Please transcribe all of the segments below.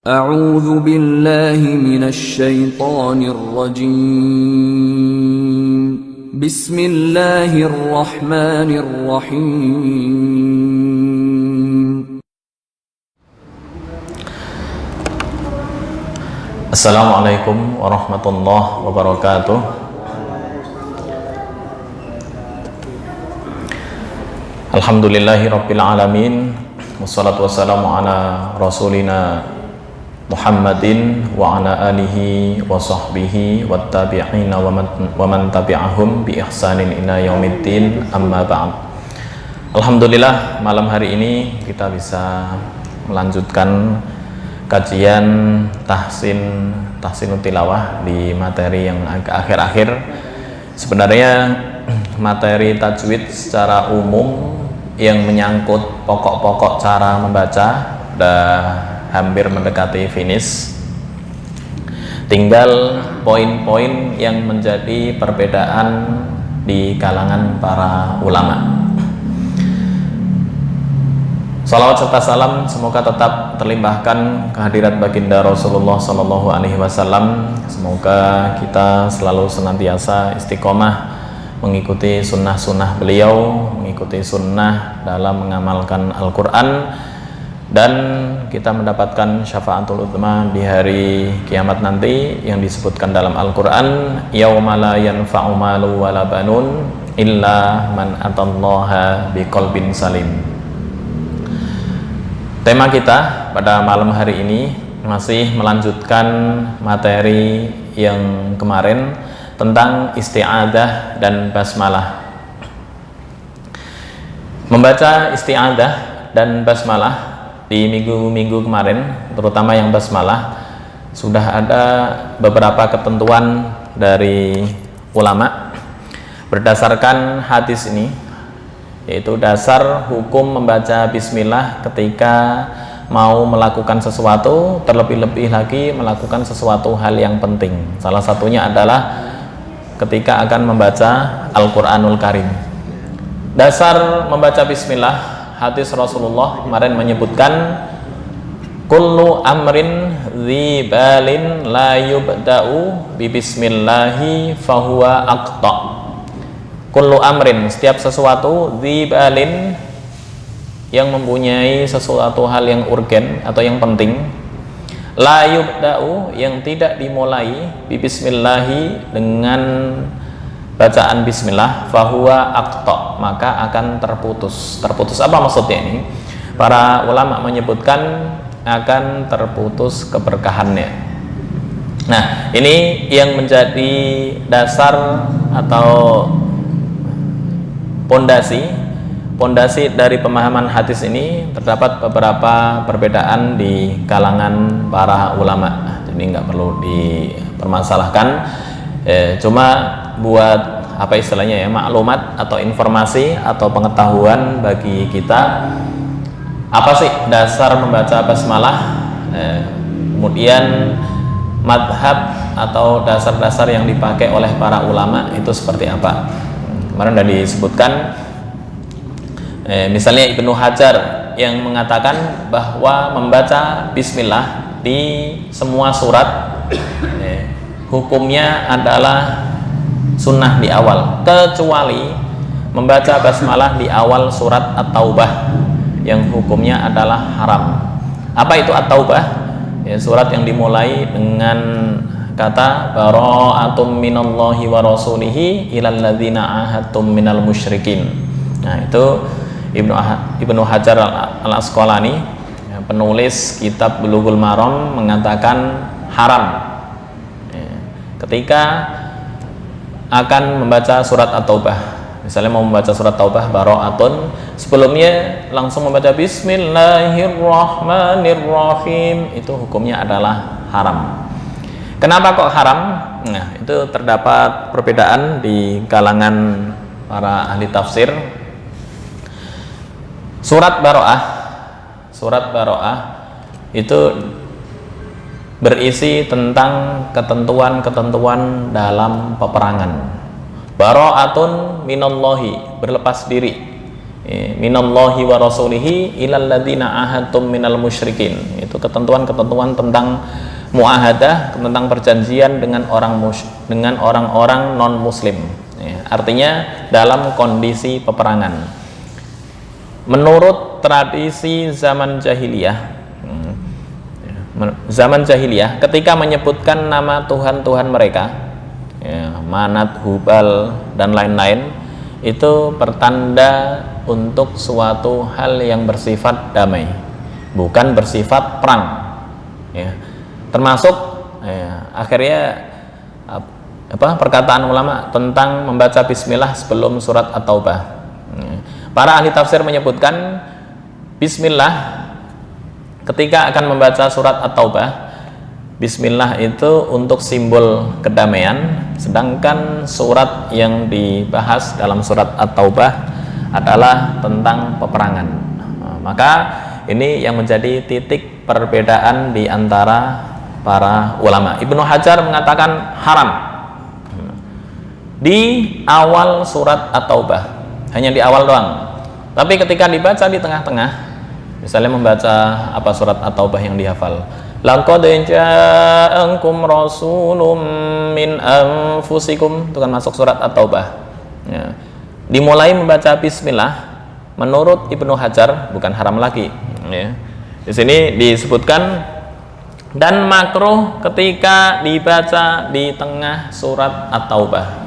أعوذ بالله من الشيطان الرجيم بسم الله الرحمن الرحيم Assalamualaikum warahmatullahi wabarakatuh. Alhamdulillahi rabbil alamin. Wassalatu wassalamu ala rasulina Muhammadin wa ala alihi wa sahbihi wattabi'ina wa man tabi'ahum bi ihsanin ila yaumiddin, amma ba'd. Alhamdulillah, malam hari ini kita bisa melanjutkan kajian tahsinut tilawah di materi yang agak akhir-akhir. Sebenarnya materi tajwid secara umum yang menyangkut pokok-pokok cara membaca udah hampir mendekati finish. Tinggal poin-poin yang menjadi perbedaan di kalangan para ulama. Salawat serta salam semoga tetap terlimpahkan kehadirat baginda Rasulullah Sallallahu Alaihi Wasallam. Semoga kita selalu senantiasa istiqomah mengikuti sunnah-sunnah beliau, mengikuti sunnah dalam mengamalkan Al-Quran, dan kita mendapatkan syafaatul utsma di hari kiamat nanti yang disebutkan dalam Al-Quran, yauma la yanfa'u malu wala banun illa man atallaha biqalbin salim. Tema kita pada malam hari ini masih melanjutkan materi yang kemarin tentang isti'adah dan basmalah. Membaca isti'adah dan basmalah di minggu-minggu kemarin, terutama yang basmalah, sudah ada beberapa ketentuan dari ulama berdasarkan hadis ini, yaitu dasar hukum membaca bismillah ketika mau melakukan sesuatu, terlebih-lebih lagi melakukan sesuatu hal yang penting. Salah satunya adalah ketika akan membaca Al-Quranul Karim. Dasar membaca bismillah, hadis Rasulullah kemarin menyebutkan kullu amrin dzibalin la yubda'u bi bismillahi fahuwa aqta. Kullu amrin, setiap sesuatu, dzibalin, yang mempunyai sesuatu hal yang urgen atau yang penting, la yubda'u, yang tidak dimulai, bi bismillahi, dengan bacaan bismillah, fahuwa aqta, maka akan terputus. Terputus apa maksudnya ini? Para ulama menyebutkan akan terputus keberkahannya. Nah, ini yang menjadi dasar atau pondasi dari pemahaman hadis ini. Terdapat beberapa perbedaan di kalangan para ulama, jadi nggak perlu dipermasalahkan. Cuma buat apa istilahnya ya, maklumat atau informasi atau pengetahuan bagi kita, apa sih dasar membaca basmalah, kemudian madhab atau dasar-dasar yang dipakai oleh para ulama itu seperti apa. Kemarin sudah disebutkan, misalnya Ibnu Hajar yang mengatakan bahwa membaca bismillah di semua surat hukumnya adalah sunnah di awal, kecuali membaca basmalah di awal surat At-Taubah yang hukumnya adalah haram. Apa itu At-Taubah? Ya, surat yang dimulai dengan kata bara'atum minallahi wa rasulihi ilal ladzina ahadtum minal musyrikin. Nah, itu Ibnu Hajar al-Asqalani, penulis kitab Bulughul Maram, mengatakan haram ketika akan membaca surat At-Taubah. Misalnya mau membaca surat Taubah bara'atun, sebelumnya langsung membaca bismillahirrahmanirrahim, itu hukumnya adalah haram. Kenapa kok haram? Nah, itu terdapat perbedaan di kalangan para ahli tafsir. Surat Baro'ah itu berisi tentang ketentuan-ketentuan dalam peperangan. Bara'atun minallahi, berlepas diri minallahi wa rasulihi ilal ladzina ahadtum minal musyrikin. Itu ketentuan-ketentuan tentang muahadah, tentang perjanjian dengan orang-orang non muslim. Artinya dalam kondisi peperangan. Menurut tradisi zaman jahiliyah, ketika menyebutkan nama Tuhan-Tuhan mereka, Manat, Hubal dan lain-lain, itu pertanda untuk suatu hal yang bersifat damai, bukan bersifat perang. Termasuk akhirnya perkataan ulama tentang membaca bismillah sebelum surat At-Taubah. Para ahli tafsir menyebutkan bismillah ketika akan membaca surat At-Taubah, bismillah itu untuk simbol kedamaian, sedangkan surat yang dibahas dalam surat At-Taubah adalah tentang peperangan. Maka ini yang menjadi titik perbedaan di antara para ulama. Ibnu Hajar mengatakan haram di awal surat At-Taubah, hanya di awal doang. Tapi ketika dibaca di tengah-tengah, misalnya membaca surat At-Taubah yang dihafal, laqad ja'akum rasulun min anfusikum, itu kan masuk surat At-Taubah. Dimulai membaca bismillah, menurut Ibnu Hajar bukan haram lagi. Di sini disebutkan dan makruh ketika dibaca di tengah surat At-Taubah.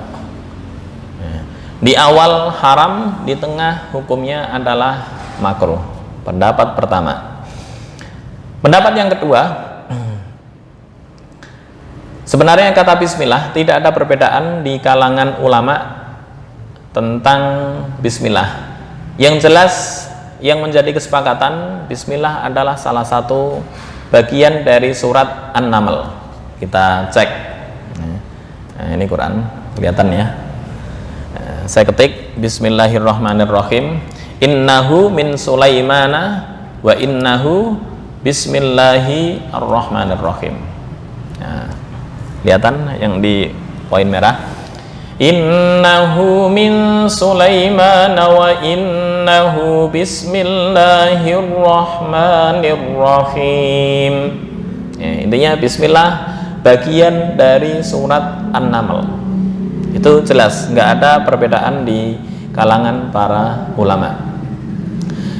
Di awal haram, di tengah hukumnya adalah makruh. Pendapat pertama. Pendapat yang kedua, sebenarnya kata bismillah tidak ada perbedaan di kalangan ulama tentang bismillah. Yang jelas yang menjadi kesepakatan, bismillah adalah salah satu bagian dari surat An-Naml. Kita cek. Nah, ini Quran, kelihatan ya. Saya ketik bismillahirrahmanirrahim. Innahu min Sulaimana wa innahu bismillahirrahmanirrahim. Nah, kelihatan yang di poin merah. Innahu min Sulaimana wa innahu bismillahirrahmanirrahim. Intinya bismillah bagian dari surat An-Naml. Itu jelas, nggak ada perbedaan di kalangan para ulama.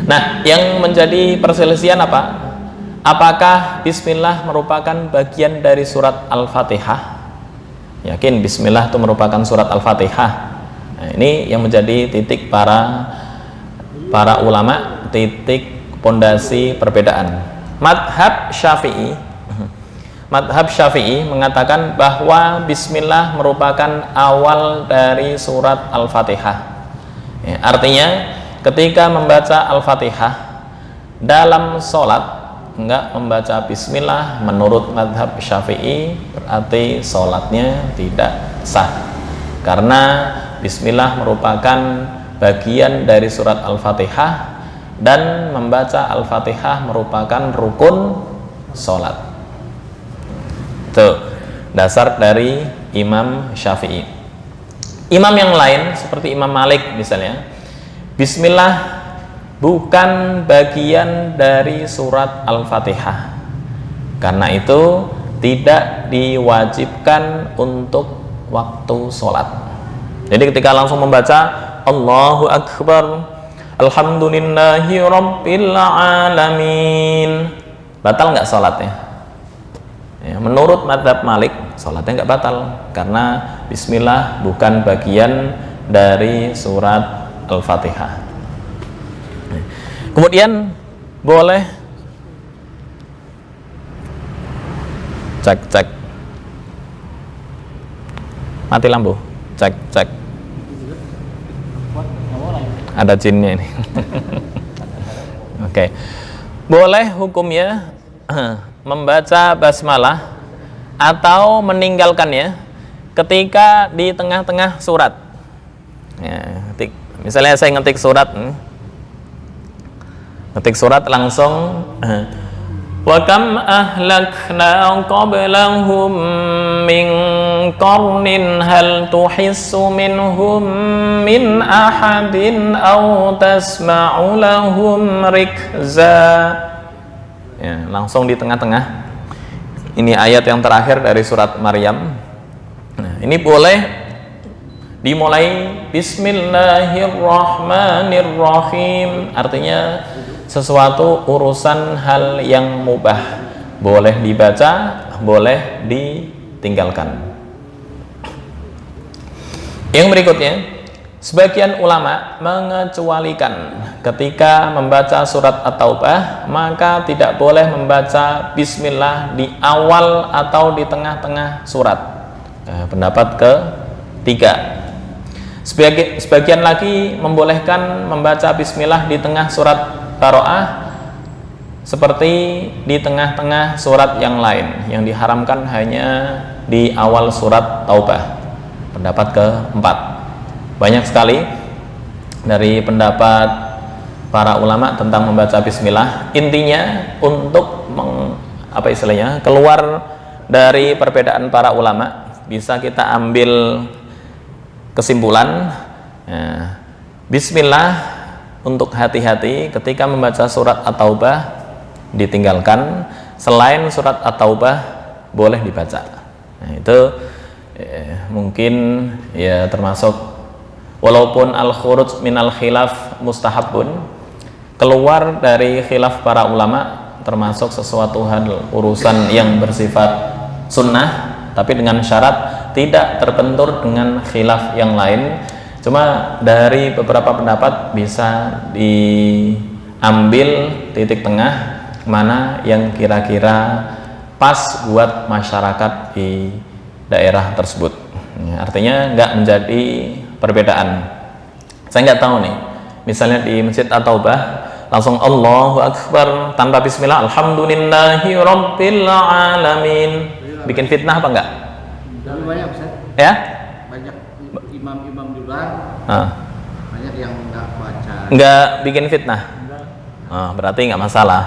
Nah, yang menjadi perselisihan apa? Apakah bismillah merupakan bagian dari surat Al-Fatihah? Yakin bismillah itu merupakan surat Al-Fatihah. Nah, ini yang menjadi titik para ulama, titik pondasi perbedaan. Madhab Syafi'i mengatakan bahwa bismillah merupakan awal dari surat Al-Fatihah. Artinya ketika membaca Al-Fatihah dalam sholat enggak membaca bismillah, menurut madhab Syafi'i berarti sholatnya tidak sah, karena bismillah merupakan bagian dari surat Al-Fatihah dan membaca Al-Fatihah merupakan rukun sholat. Itu dasar dari Imam Syafi'i. Imam yang lain seperti Imam Malik misalnya, bismillah bukan bagian dari surat Al-Fatihah. Karena itu tidak diwajibkan untuk waktu sholat. Jadi ketika langsung membaca Allahu Akbar, Alhamdulillahi Rabbil Alamin, batal nggak sholatnya? Menurut madhab Malik, sholatnya nggak batal karena bismillah bukan bagian dari surat Al-Fatihah. Kemudian boleh cek mati lampu, cek ada jinnya ini. Oke. Boleh hukumnya membaca basmalah atau meninggalkannya ketika di tengah-tengah surat. Misalnya saya ngetik surat langsung Wa kam ahlakna qablahum min qarnin hal tuhissu minhum min ahadin aw tasma'u lahum rikza. Ya, langsung di tengah-tengah. Ini ayat yang terakhir dari surat Maryam. Nah, ini boleh dimulai Bismillahirrahmanirrahim, artinya sesuatu urusan hal yang mubah, boleh dibaca, boleh ditinggalkan. Yang berikutnya, sebagian ulama mengecualikan ketika membaca surat At-Taubah, maka tidak boleh membaca bismillah di awal atau di tengah-tengah surat. Pendapat ketiga. Sebagian lagi membolehkan membaca bismillah di tengah surat Baroah seperti di tengah-tengah surat yang lain, yang diharamkan hanya di awal surat Taubah. Pendapat keempat. Banyak sekali dari pendapat para ulama tentang membaca bismillah. Intinya untuk keluar dari perbedaan para ulama, bisa kita ambil kesimpulan, bismillah untuk hati-hati ketika membaca surat At-Taubah ditinggalkan, selain surat At-Taubah boleh dibaca. Nah, itu mungkin ya termasuk, walaupun al-khuruj minal khilaf mustahabun, keluar dari khilaf para ulama termasuk sesuatu hal urusan yang bersifat sunnah, tapi dengan syarat tidak terbentur dengan khilaf yang lain. Cuma dari beberapa pendapat bisa diambil titik tengah mana yang kira-kira pas buat masyarakat di daerah tersebut. Artinya nggak menjadi perbedaan. Saya nggak tahu nih, misalnya di Masjid At-Taubah langsung Allahu Akbar tanpa bismillah, alhamdulillahi rabbil alamin, bikin fitnah apa enggak? Banyak, Ustaz. Ya? Banyak imam-imam di luar. Banyak yang enggak baca. Enggak bikin fitnah. Berarti enggak masalah.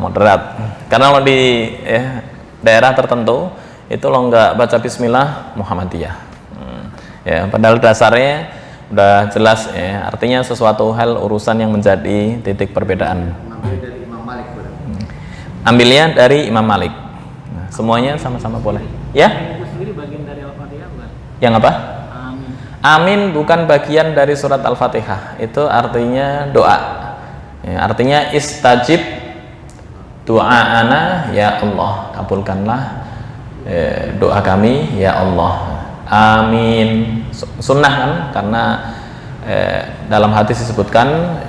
Moderat. Karena kalau di daerah tertentu itu lo enggak baca bismillah, Muhammadiyah. Ya, padahal dasarnya udah jelas ya, artinya sesuatu hal urusan yang menjadi titik perbedaan. Ambil dari Imam Malik, ambilnya dari Imam Malik. Nah, semuanya sama-sama boleh. Ya? Itu sendiri bagian dari Al-Fatihah bukan? Yang apa? Amin. Amin bukan bagian dari surat Al-Fatihah. Itu artinya doa. Ya, artinya istajib doa'ana ya Allah, kabulkanlah doa kami ya Allah. Amin. Sunnah kan, karena dalam hadis disebutkan,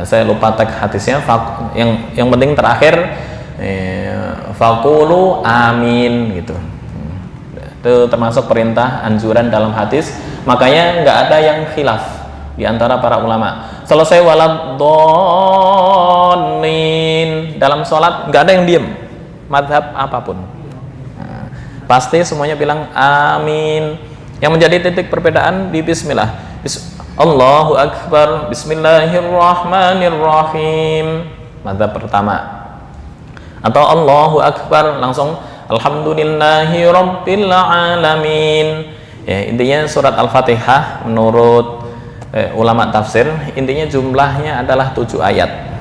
saya lupa teks hadisnya, yang penting terakhir faqulu amin gitu. Itu termasuk perintah anjuran dalam hadis, makanya nggak ada yang khilaf di antara para ulama. Selesai waladhdallin, dalam sholat nggak ada yang diem, madhab apapun. Pasti semuanya bilang amin. Yang menjadi titik perbedaan di bismillah. Allahu Akbar, bismillahirrahmanirrahim, madzhab pertama. Atau Allahu Akbar langsung alhamdulillahi rabbil alamin. Ya, intinya surat Al-Fatihah menurut ulama tafsir, intinya jumlahnya adalah 7 ayat.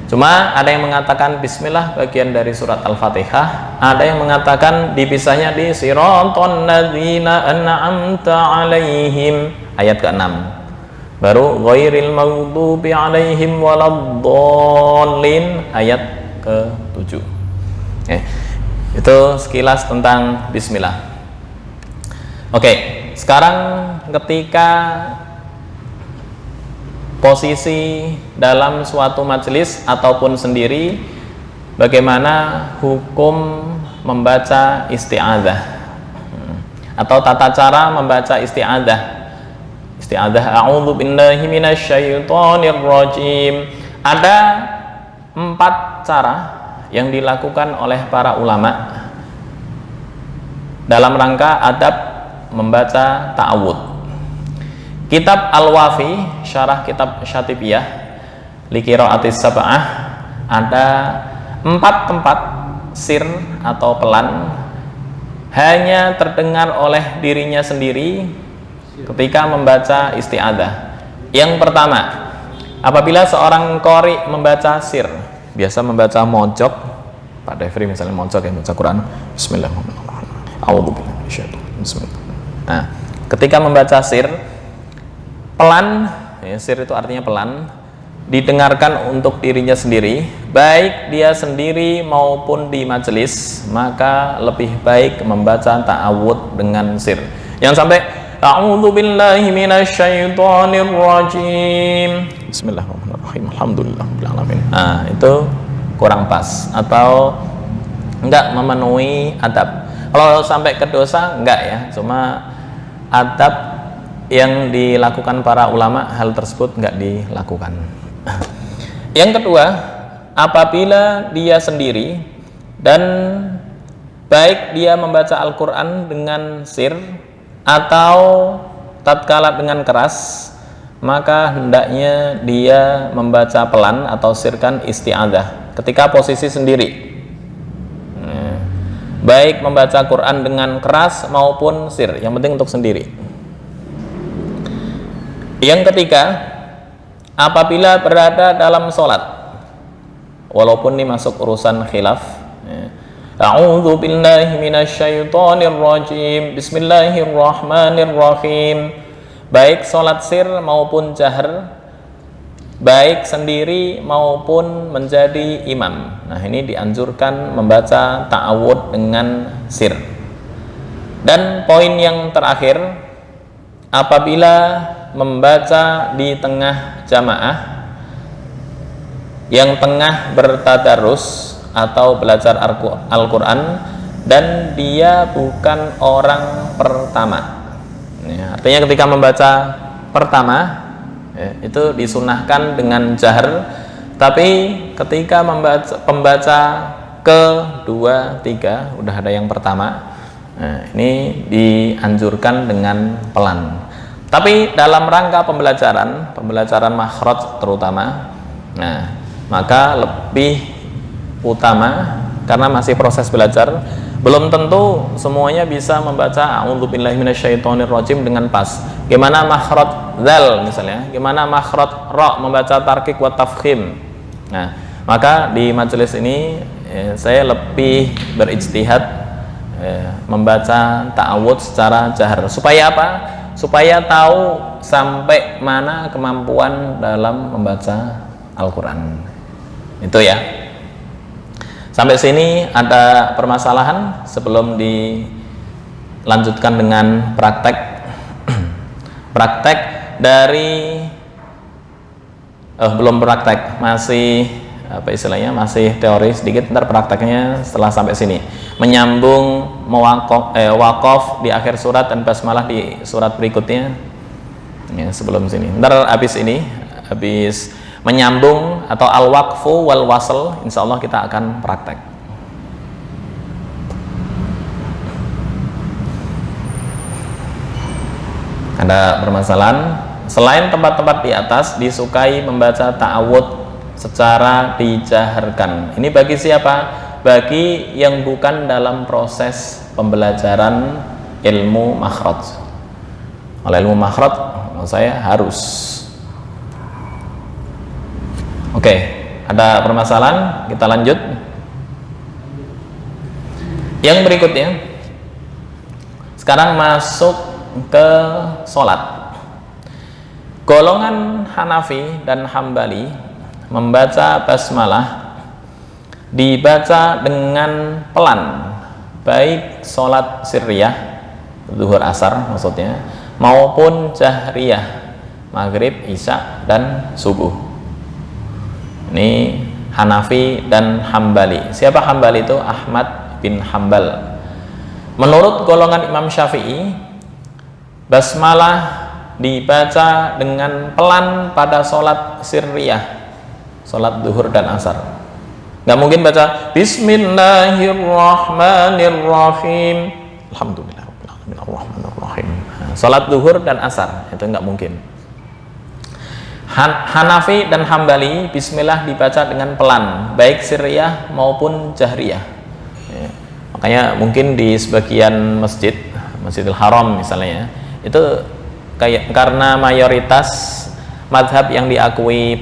Cuma ada yang mengatakan bismillah bagian dari surat Al-Fatihah, ada yang mengatakan dipisahnya di siratal ladzina an'amta 'alaihim ayat ke-6. Baru ghairil maghdubi 'alaihim waladdallin ayat ke-7. Itu sekilas tentang bismillah. Oke, sekarang ketika posisi dalam suatu majelis ataupun sendiri, bagaimana hukum membaca isti'adzah atau tata cara membaca isti'adzah. Isti'adzah, a'udzu billahi minasyaitonir rajim. Ada 4 cara yang dilakukan oleh para ulama dalam rangka adab membaca ta'awudz. Kitab Al-Wafi, syarah kitab Syatibiyah li qiraatis sab'ah, ada 4 tempat sir atau pelan hanya terdengar oleh dirinya sendiri ketika membaca isti'adzah. Yang pertama, apabila seorang qori membaca sir, biasa membaca mojok, Pak Devri misalnya mojok yang baca Quran, Bismillahirrahmanirrahim, A'udzubillahi minasyaitonir rajim. Nah, ketika membaca sir pelan, ya, sir itu artinya pelan, didengarkan untuk dirinya sendiri, baik dia sendiri maupun di majelis, maka lebih baik membaca ta'awudz dengan sir. Yang sampai A'udzubillahi minasyaitonir rajim, Bismillahirrahmanirrahim, Alhamdulillahirabbil alamin. Nah, itu kurang pas atau enggak memenuhi adab. Kalau sampai ke dosa enggak ya, cuma adab yang dilakukan para ulama hal tersebut enggak dilakukan. Yang kedua, apabila dia sendiri dan baik dia membaca Al-Quran dengan sir atau tatkala dengan keras, maka hendaknya dia membaca pelan atau sirkan isti'adzah ketika posisi sendiri. Baik membaca Quran dengan keras maupun sir, yang penting untuk sendiri. Yang ketiga, apabila berada dalam sholat, walaupun ini masuk urusan khilaf, A'udzu billahi minasyaitonir rajim, Bismillahirrahmanirrahim, baik sholat sir maupun jahar, baik sendiri maupun menjadi imam. Nah, ini dianjurkan membaca ta'awudz dengan sir. Dan poin yang terakhir, apabila membaca di tengah jamaah yang tengah bertadarus atau belajar Al-Quran dan dia bukan orang pertama, ya, artinya ketika membaca pertama, ya, itu disunahkan dengan jahar, tapi ketika pembaca kedua, tiga, udah ada yang pertama, nah, ini dianjurkan dengan pelan. Tapi dalam rangka pembelajaran makhraj terutama, nah, maka lebih utama karena masih proses belajar, belum tentu semuanya bisa membaca A'udzubillahi minasyaitonir rajim dengan pas. Gimana makhraj dzal misalnya, gimana makhraj ra, membaca tarkik wa tafkhim. Nah, maka di majelis ini saya lebih berijtihad membaca ta'awudz secara jahar. Supaya apa? Supaya tahu sampai mana kemampuan dalam membaca Al-Quran. Itu ya. Sampai sini ada permasalahan sebelum dilanjutkan dengan praktek. Praktek dari belum praktek, masih apa istilahnya, masih teori sedikit. Ntar prakteknya setelah sampai sini, menyambung wakaf di akhir surat dan basmalah di surat berikutnya ya, sebelum sini. Ntar habis ini, habis menyambung atau al-waqfu wal wasl, insya Allah kita akan praktek. Ada permasalahan, selain tempat-tempat di atas disukai membaca ta'awudz secara dijaharkan. Ini bagi siapa? Bagi yang bukan dalam proses pembelajaran ilmu makhraj. Oleh ilmu makhraj saya harus. Oke, ada permasalahan, kita lanjut. Yang berikutnya, sekarang masuk ke sholat. Golongan Hanafi dan Hambali membaca basmalah dibaca dengan pelan, baik sholat sirriyah, zuhur asar maksudnya, maupun jahriyah, maghrib, isya, dan subuh. Ini Hanafi dan Hambali. Siapa Hambali itu? Ahmad bin Hambal. Menurut golongan Imam Syafi'i, basmalah dibaca dengan pelan pada sholat sirriyah, sholat zuhur dan asar. Nggak mungkin baca Bismillahirrahmanirrahim, Alhamdulillahirrahmanirrahim, sholat zuhur dan asar, itu nggak mungkin. Hanafi dan Hambali bismillah dibaca dengan pelan, baik sirriyah maupun jahriyah. Ya. Makanya mungkin di sebagian Masjidil Haram misalnya, itu karena mayoritas mazhab yang diakui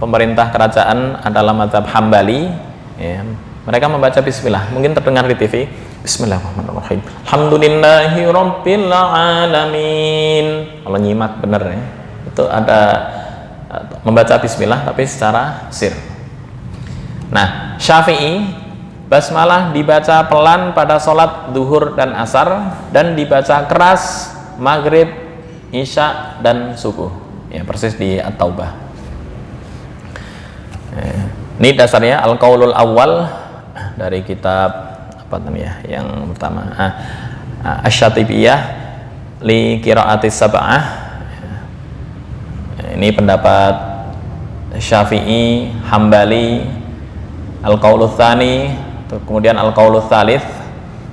pemerintah kerajaan adalah mazhab Hambali, ya, mereka membaca bismillah. Mungkin terdengar di TV, Bismillahirrahmanirrahim, Alhamdulillahi Rabbil Alamin. Kalau nyimak bener ya, itu ada membaca bismillah tapi secara sir. Nah, Syafi'i basmalah dibaca pelan pada sholat duhur dan asar, dan dibaca keras maghrib, isya, dan subuh. Ya, persis di At-Taubah. Ini dasarnya Al-Qaulul Awwal dari kitab apa namanya yang pertama, Asy-Syatibiyah li Qiraatis Sab'ah. Ini pendapat Syafi'i, Hambali, Al-Qaulul Tsani, kemudian Al-Qaulul Tsalits.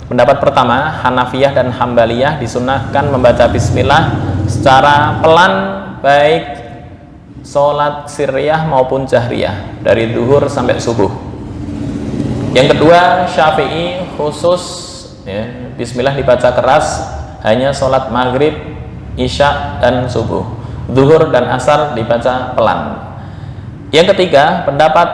Pendapat pertama, Hanafiyah dan Hambaliyah disunnahkan membaca bismillah secara pelan, baik sholat sirriyah maupun jahriyah, dari duhur sampai subuh. Yang kedua, Syafi'i khusus, ya, bismillah dibaca keras hanya sholat maghrib, isya, dan subuh. Zuhur dan asar dibaca pelan. Yang ketiga, pendapat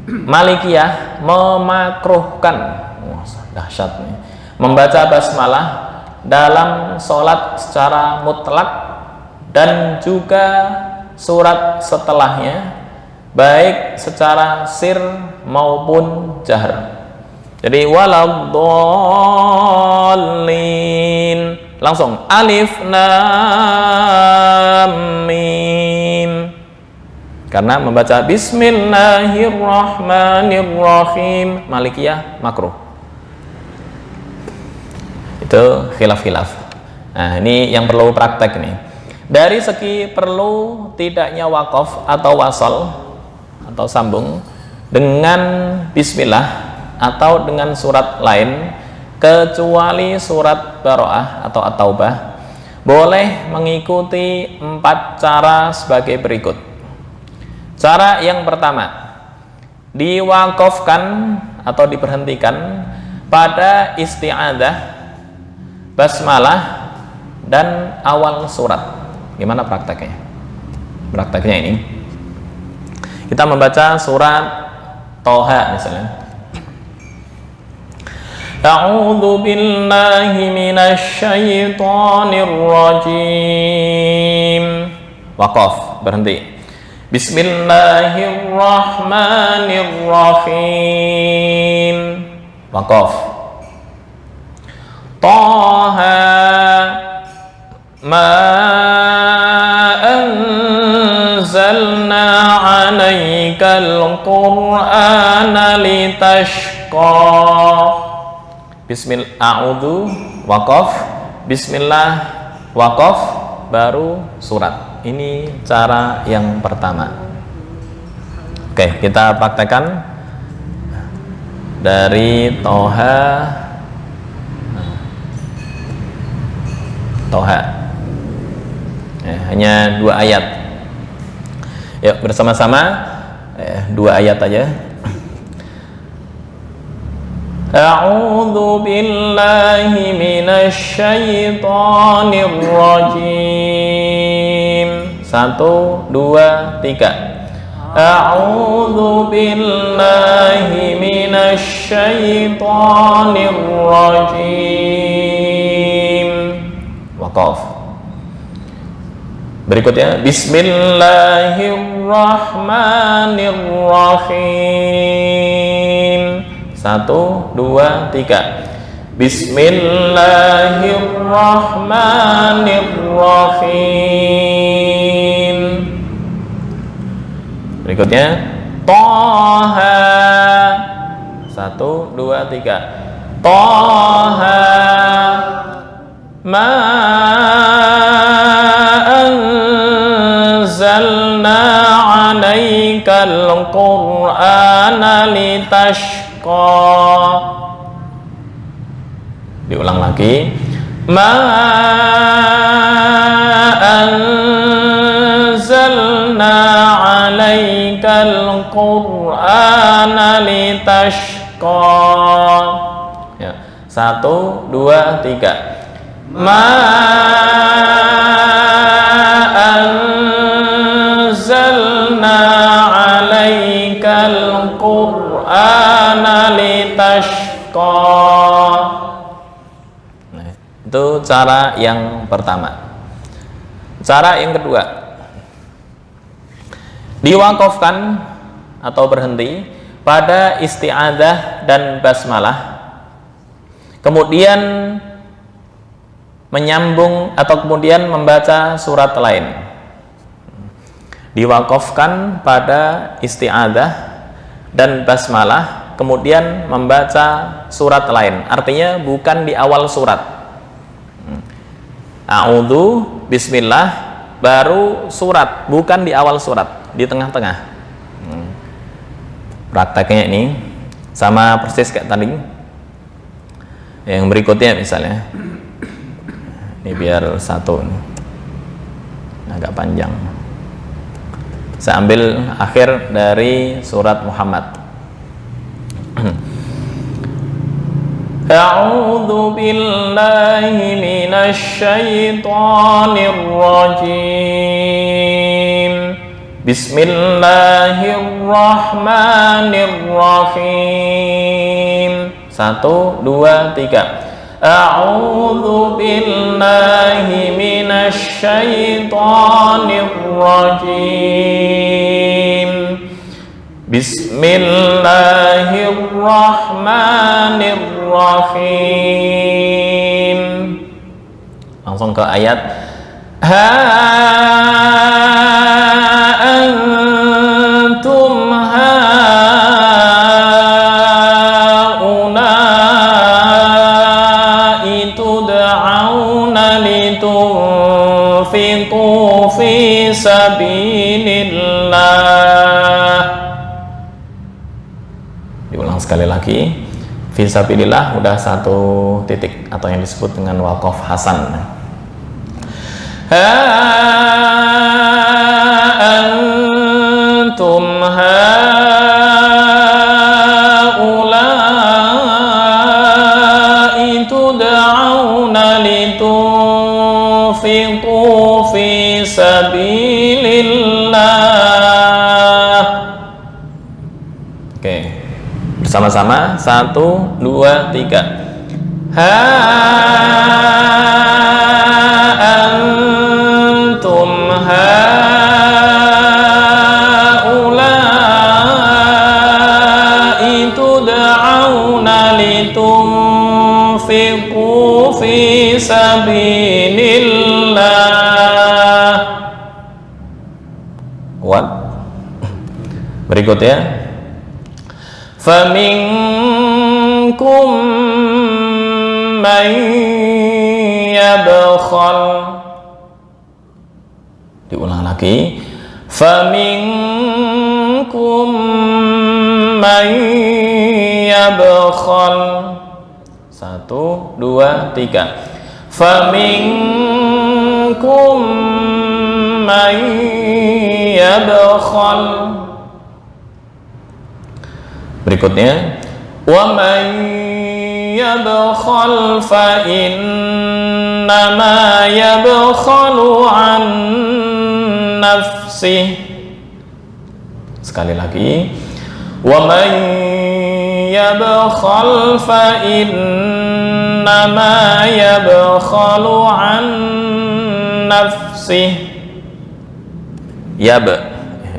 Malikiyah memakruhkan, dahsyat nih, membaca basmalah dalam sholat secara mutlak dan juga surat setelahnya, baik secara sir maupun jahr. Jadi waladhdallin, langsung alif lam mim, karena membaca bismillahirrahmanirrahim Malikiyah makruh. Itu khilaf-khilaf. Nah, ini yang perlu praktek nih. Dari segi perlu tidaknya wakaf atau wasal atau sambung dengan bismillah atau dengan surat lain, kecuali surat Baro'ah atau At-Taubah, boleh mengikuti 4 cara sebagai berikut. Cara yang pertama, diwakafkan atau diberhentikan pada isti'adzah, basmalah, dan awal surat. Gimana prakteknya? Prakteknya ini, kita membaca surat Toha misalnya. A'udzu billahi minasy syaithanir rajim. Waqaf, berhenti. Bismillahirrahmanirrahim. Waqaf. Taha ma anzalna 'alaikal qur'ana litashqa. Bismillah, a'udzu, waqaf, bismillah, waqaf, baru surat. Ini cara yang pertama. Oke, kita praktekkan dari Toha. Ya, hanya 2 ayat. Yuk bersama-sama, 2 ayat aja. A'udzu billahi minasy syaithanir rajim. 1, 2, 3. A'udzu billahi minasy syaithanir rajim. Waqaf. Berikutnya, bismillahirrahmanirrahim. 1, 2, 3. Bismillahirrahmanirrahim. Berikutnya, Toha. 1, 2, 3. Toha ma anzalna 'alaikal qur'ana litashqa. Diulang lagi. Ma alaikal Qur'ana litashqa. Ya, 1, 2, 3. Ma anzalna alaikal Qur'ana litashqa. Nah, itu cara yang pertama. Cara yang kedua, diwakafkan atau berhenti pada isti'adzah dan basmalah, kemudian menyambung atau kemudian membaca surat lain. Diwakafkan pada isti'adzah dan basmalah, kemudian membaca surat lain, artinya bukan di awal surat. A'udzu, bismillah, baru surat, bukan di awal surat, di tengah-tengah. Prakteknya ini sama persis kayak tadi. Yang berikutnya misalnya, ini biar satu nih, agak panjang. Saya ambil akhir dari surat Muhammad. A'udzu billahi minasy syaithanir rajim. Bismillahirrahmanirrahim. 1, 2, 3. A'udzu billahi minasy syaithanir rajim. Bismillahirrahmanirrahim. Langsung ke ayat. Ha antum haula'i tud'auna litunfiqu fi sabilillah. Diulang sekali lagi. Fisabilillah udah 1 titik atau yang disebut dengan waqaf hasan. Ha antum haula'i tud'auna litunfiqu fi sabilillah. Oke, bersama-sama 1, 2, 3. Ha antum haula'i tud'auna litunfiqu fi sabilillah. Kuat. Berikutnya, faminkum man yabkhal. Diulang lagi. Faminkum man yabkhal. 1, 2, 3. Faminkum man yabkhal. Berikutnya, wa man yabkhal fa innama yabkhalu an nafsih. Sekali lagi, wa man yabkhal fa innama yabkhalu an nafsih. Yab,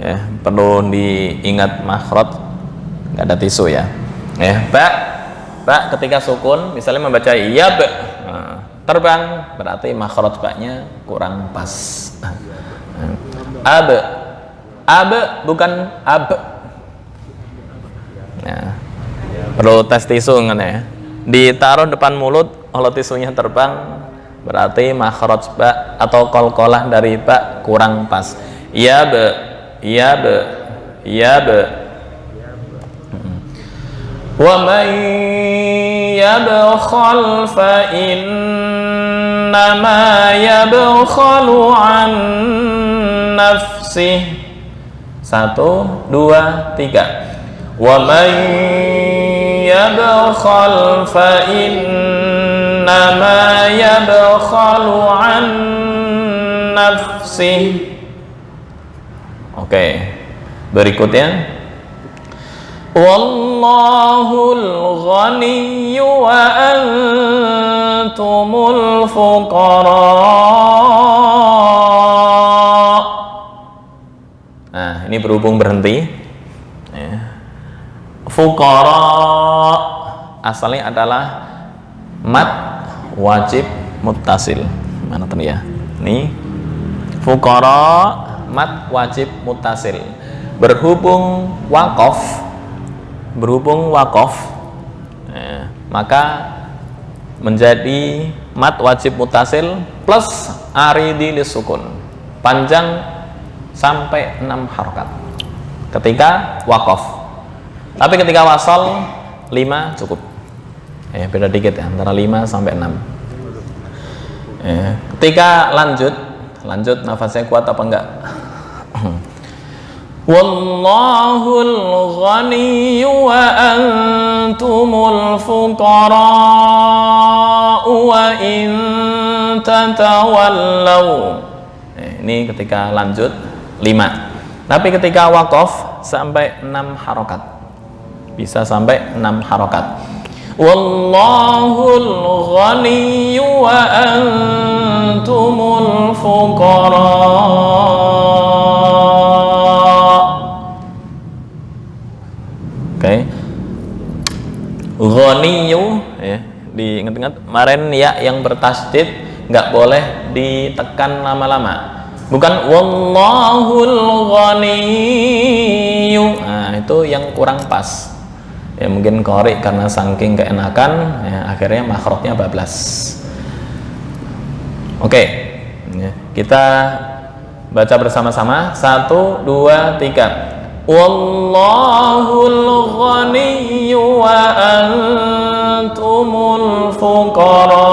ya, perlu diingat makhraj. Nggak ada tisu ya. Pak ketika sukun misalnya membaca yab, terbang, berarti makhraj baknya kurang pas. Ab bukan ab. Nah, perlu tes tisu kan ya. Ditaruh depan mulut, kalau tisunya terbang, berarti makhraj ba atau qalqalah dari ba kurang pas. Yab. Wa man yabkhal fa innama yabkhalu an nafsih. 1, 2, 3. Wa man yabkhal fa innama yabkhalu an nafsih. Oke, berikutnya wallahul ghaniyyu wa antumul fuqara. Nah, ini berhubung berhenti ya. Fuqara asalnya adalah mad wajib muttasil. Mana tadi ya? Ini fuqara mad wajib muttasil. Berhubung waqaf ya, maka menjadi mad wajib muttasil plus aridi lisukun, panjang sampai 6 harokat ketika waqaf. Tapi ketika wasal 5 cukup. Beda dikit ya, antara 5 sampai 6. Ketika lanjut nafasnya kuat apa enggak? Wallahul ghaniyyu wa antumul fuqara wa in tatawallaw. Ini ketika lanjut 5. Tapi ketika waqaf sampai 6 harokat. Bisa sampai 6 harokat. Wallahul ghaniyyu wa antumul fuqara. Oke. Ghaniyyu ya, diingat-ingat kemarin ya yang bertasydid nggak boleh ditekan lama-lama. Bukan wallahul ghaniyyu. Nah, itu yang kurang pas. Ya mungkin qari karena saking keenakan ya, akhirnya makhrajnya bablas. Oke. Ya, kita baca bersama-sama 1, 2, 3. Wallahul ghaniyyu wa antumul fuqara.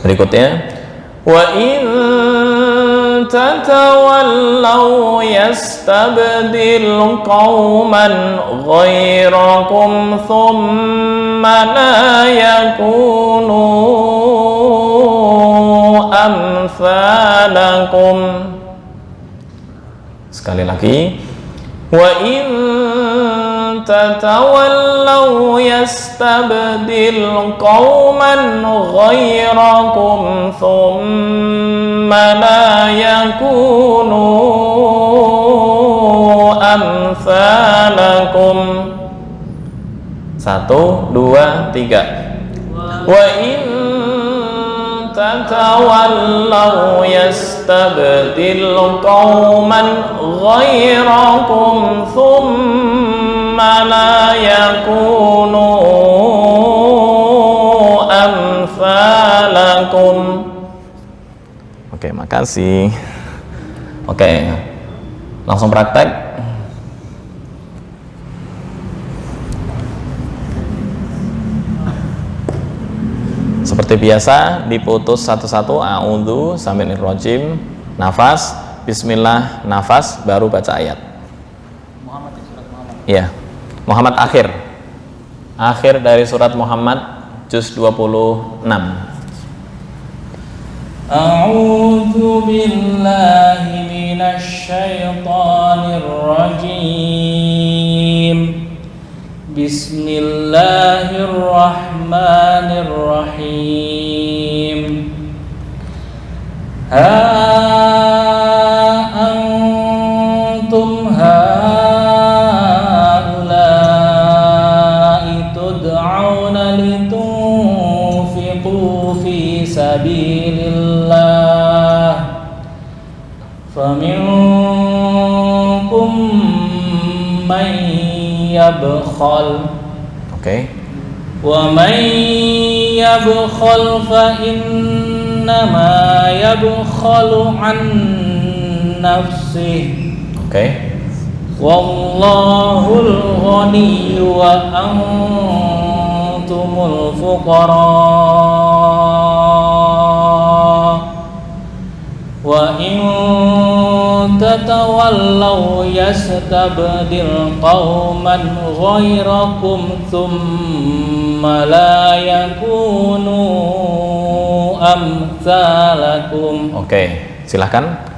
Berikutnya wa in tatawallaw yastabdil qauman ghairakum thumma la yakunu amsalakum. Sekali lagi, wa in tatawallaw yastabdil qauman ghairakum thumma la yakunu amsalakum. 1, 2, 3. Wa in tatawallaw yastabdil qauman ghairakum thumma la yakunu amsalakum. Oke, makasih. Oke, langsung praktek. Seperti biasa diputus satu-satu, a'udzu sampai nirrojim, nafas, bismillah, nafas, baru baca ayat. Muhammad di surat Muhammad. Iya. Muhammad akhir dari surat Muhammad juz 26. A'udzu billahi minasy syaithanir rajim. Bismillahirrahmanirrahim. Ha antum haula'i tud'auna litunfiqu fi sabilillah faminkum man yabkhal. Oke. Wa man yabkhal fa innama yabkhalu an nafsihi. Oke. Wallahul ghaniyyu wa antumul fuqara. وإن تتولوا يستبدل قوما غيركم ثم لا يكونوا أمثالكم. Oke, silahkan.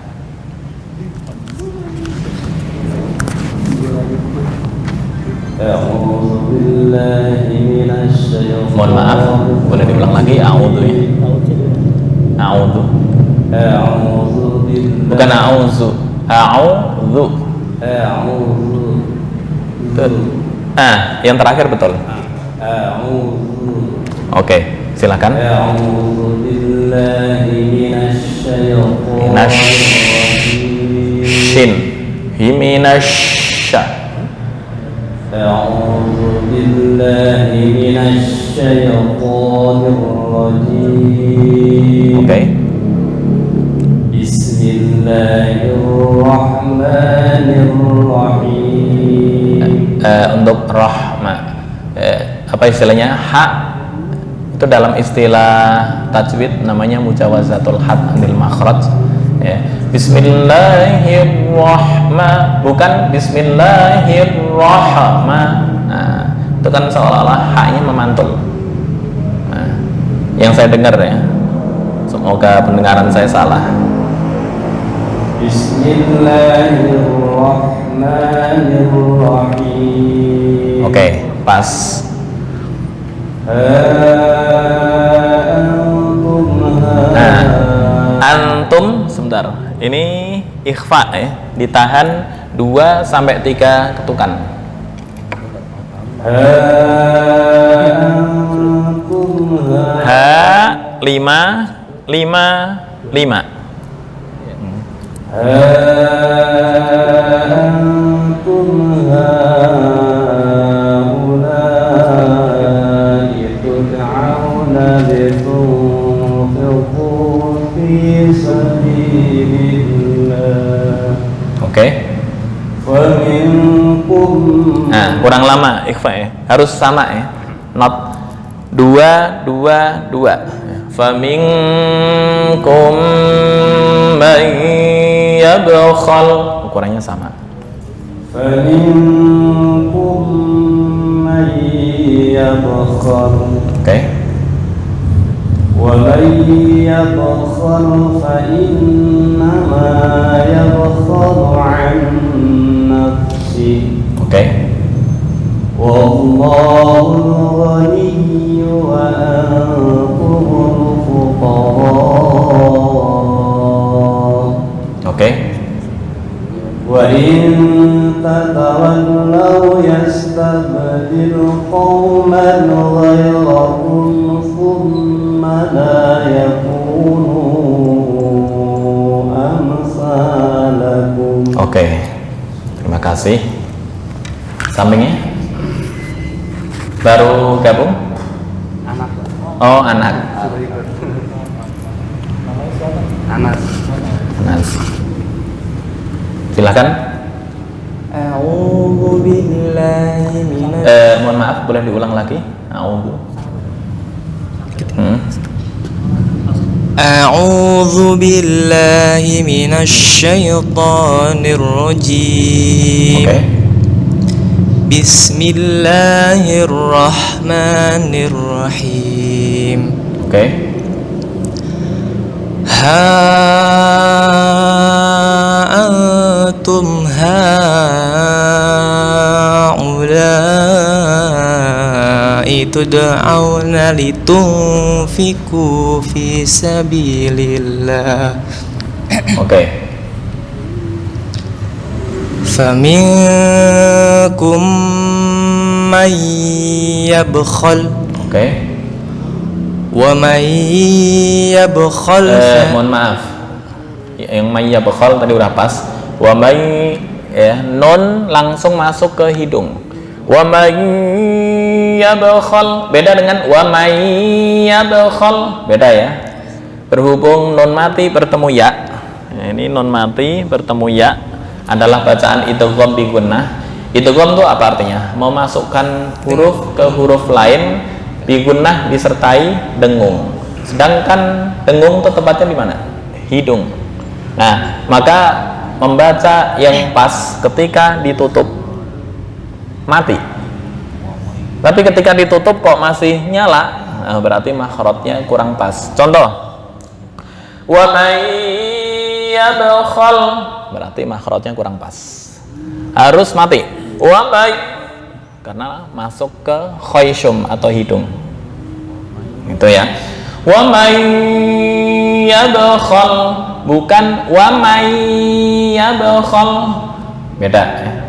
Mohon maaf, boleh diulang lagi? A'udhu ya. A'udhu. Bukan a'udhu. A'udhu. Yang terakhir betul. Oke, silakan. Shin. Himinasya. أعوذ بالله من الشيطان الرجيم. Okay. بسم الله الرحمن الرحيم. Untuk rahma, apa istilahnya? Ha itu dalam istilah tajwid namanya mujawazatul had anil makhraj. Ya. Bismillahirrahmanirrahim, bukan Bismillahirrahmanirrahim. Nah, itu kan seolah-olah haknya memantul. Nah, yang saya dengar ya, semoga pendengaran saya salah. Bismillahirrahmanirrahim. Oke, pas. Nah, antum sebentar. Ini ikhfa ya, ditahan 2 sampai 3 ketukan. Ha 5 5 5. Oke. Nah, kurang lama ikhfa ya. Harus sama ya. Not 2 2 2. Faminkum man yabkhal. Ukurannya sama. Faminkum man yabkhal. Oke. وَمَنْ يَبْخَلْ فَإِنَّمَا يَبْخَلُ عَنْ نَفْسِهِ. Oke. وَاللَّهُ الْغَنِيُّ وَأَنْتُمُ الْفُقَرَاءُ. Oke. وَإِنْ تَتَوَلَّوْا يَسْتَبْدِلْ قَوْمًا غَيْرَكُمْ ثُمَّ لَا يَكُونُوا أَمْثَالَكُمْ. Oke. Terima kasih. Sampingnya baru gabung? Anak. Oh, anak. Anas. Anas. Silakan. A'udzu billahi minasy Mohon maaf, boleh diulang lagi? A'udzu. A'udzu billahi minasy syaithanir rajim. Oke. Bismillahirrahmanirrahim. Oke. Antum haula'i tud'auna litunfiqu fi sabilillah. Oke. Faminkum man yabkhal. Oke. Wa man yabkhal Mohon maaf. Yang may yabkhal tadi udah pas. Wa may ya, nun langsung masuk ke hidung. Wa may yabkhal beda dengan wa may yabkhal, beda ya. Berhubung nun mati bertemu ya. Ini nun mati bertemu ya adalah bacaan idgham bi gunnah. Idgham itu apa artinya? Memasukkan huruf ke huruf lain bi gunnah disertai dengung. Sedangkan dengung itu tepatnya di mana? Hidung. Nah, maka membaca yang pas ketika ditutup mati. Tapi ketika ditutup kok masih nyala, nah, berarti makhrajnya kurang pas. Contoh, wa may yabkhal, berarti makhrajnya kurang pas. Harus mati. Wa may, karena masuk ke khayshum atau hidung. Itu ya. Wa may yabkhal, bukan wa may yabkhal. Beda ya.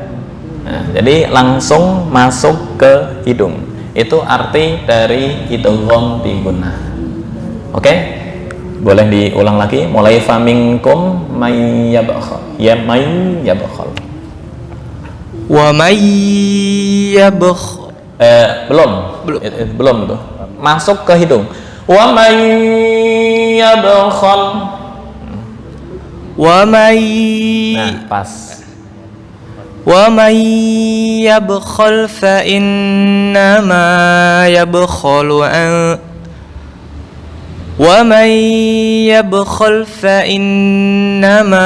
Nah, jadi langsung masuk ke hidung. Itu arti dari idgham bi gunnah. Oke? Boleh diulang lagi, mulai faminkum may yabkhal. Ya may yabkhal. Wa may yabkhal. Belum tuh. Masuk ke hidung. Wa may yabkhal. Wa may. Nah, pas. Wa may yabkhal fa innama yabkhalu an Wa may yabkhal fa innama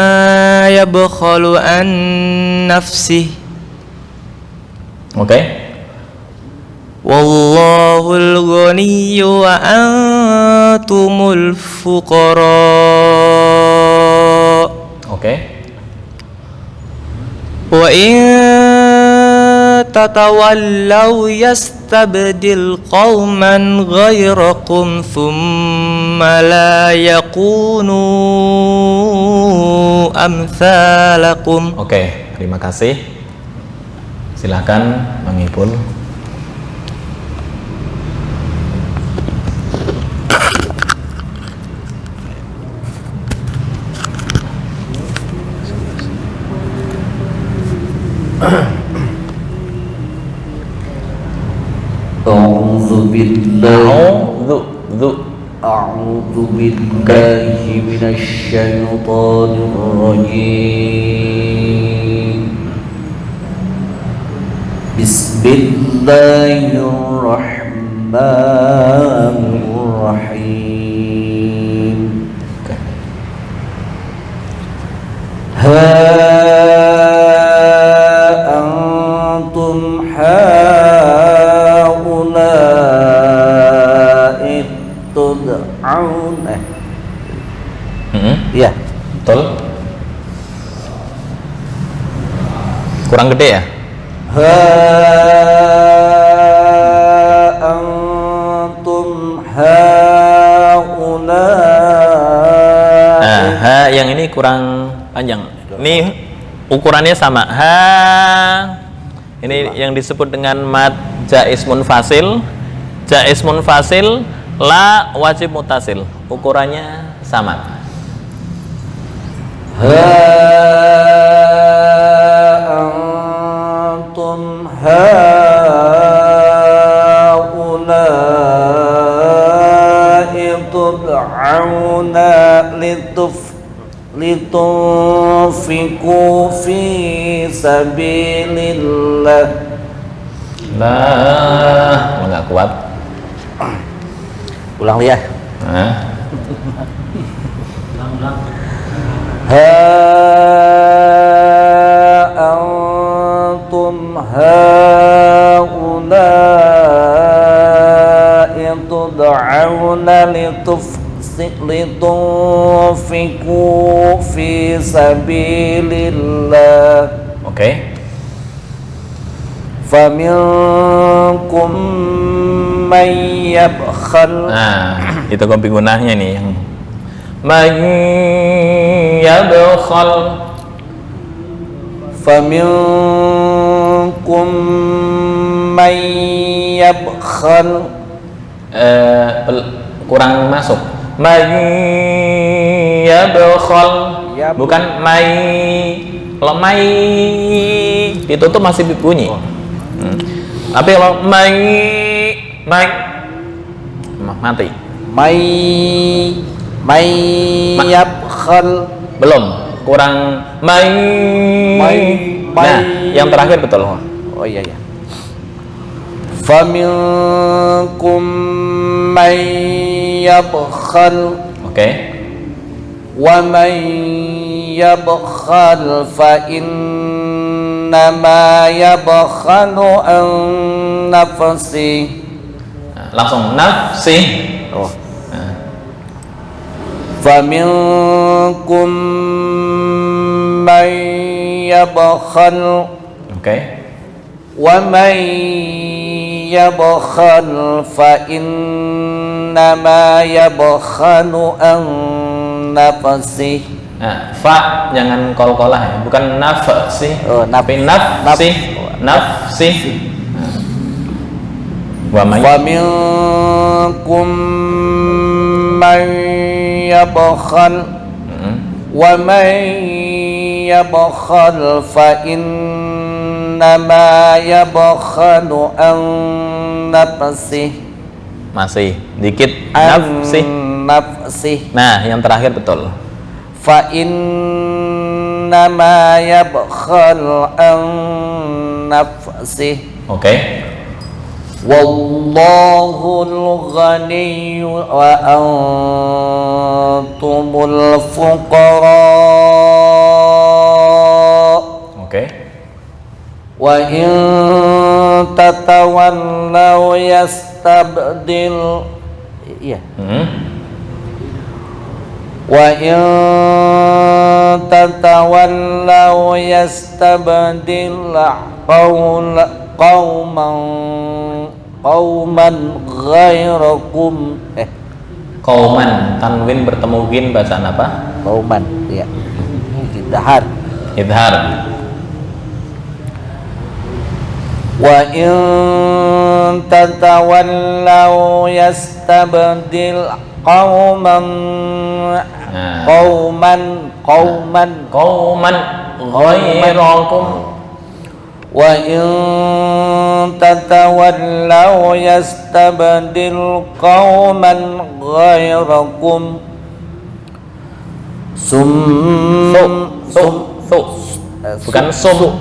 yabkhalu an nafsihi. Oke. Wallahul ghaniyyu wa antumul fuqara. Oke. Wa in tatawallaw yastabdil qauman ghairakum thumma la yakunu amsalakum. Oke, terima kasih. Silakan Bang Ipul. أعوذ بالله A'udzu أعوذ بالله من الشيطان الرجيم بسم الله الرحمن الرحيم ها أنتم هؤلاء تدعون Iya, betul. Kurang gede ya? Ha antum haula. Nah, ha yang ini kurang panjang. Ini ukurannya sama. Ha ini yang disebut dengan mad jaiz munfasil. Jaiz munfasil, la wajib mutasil. Ukurannya sama. Ha antum haula'i tud'auna litunfiqu fi sabilillah. Lah, enggak kuat. Ulang ya. Nah. Ha antum haula'i tud'auna litunfiqu fi sabilillah. Oke. Faminkum man yabkhal. Nah, itu kopi gunahnya nih yang man yabkhal. Faminkum man yabkhal. Kurang masuk. Man yabkhal. Bukan may. Kalau may ditutup masih bunyi. Tapi kalau may mati. May yabkhal. Belum, kurang may. Nah, yang terakhir betul. Oh iya ya. Faminkum may yabkhal. Oke. Wa may يبخل فإنما يبخل عن نفسه. Langsung nafsi. Oh. فمنكم من يبخل. Oke. ومن يبخل فإنما يبخل عن نفسه. Nah, fa jangan kol-kolah ya, bukan nafsi, tapi nafsi, nafsi. Wa may فمنكم من يبخل ومن يبخل فإنما يبخل عن نفسه. Masih dikit nafsi. Nafsih. Nah, yang terakhir betul. Fa innama yabkhal an nafsih. Oke. Wallahul ghaniyyu wa antumul fuqara. Oke. Wa in tatawallaw yastabdil. Iya. Wa in tatawallaw yastabdil qauman ghairakum. Qauman, tanwin bertemu gin bacaan apa? Qauman, ya. Idhar. Idhar. Wa in tatawallaw yastabdil qauman ghairakum. Wa in tatawallaw yastabdil qauman ghairakum. Bukan sum.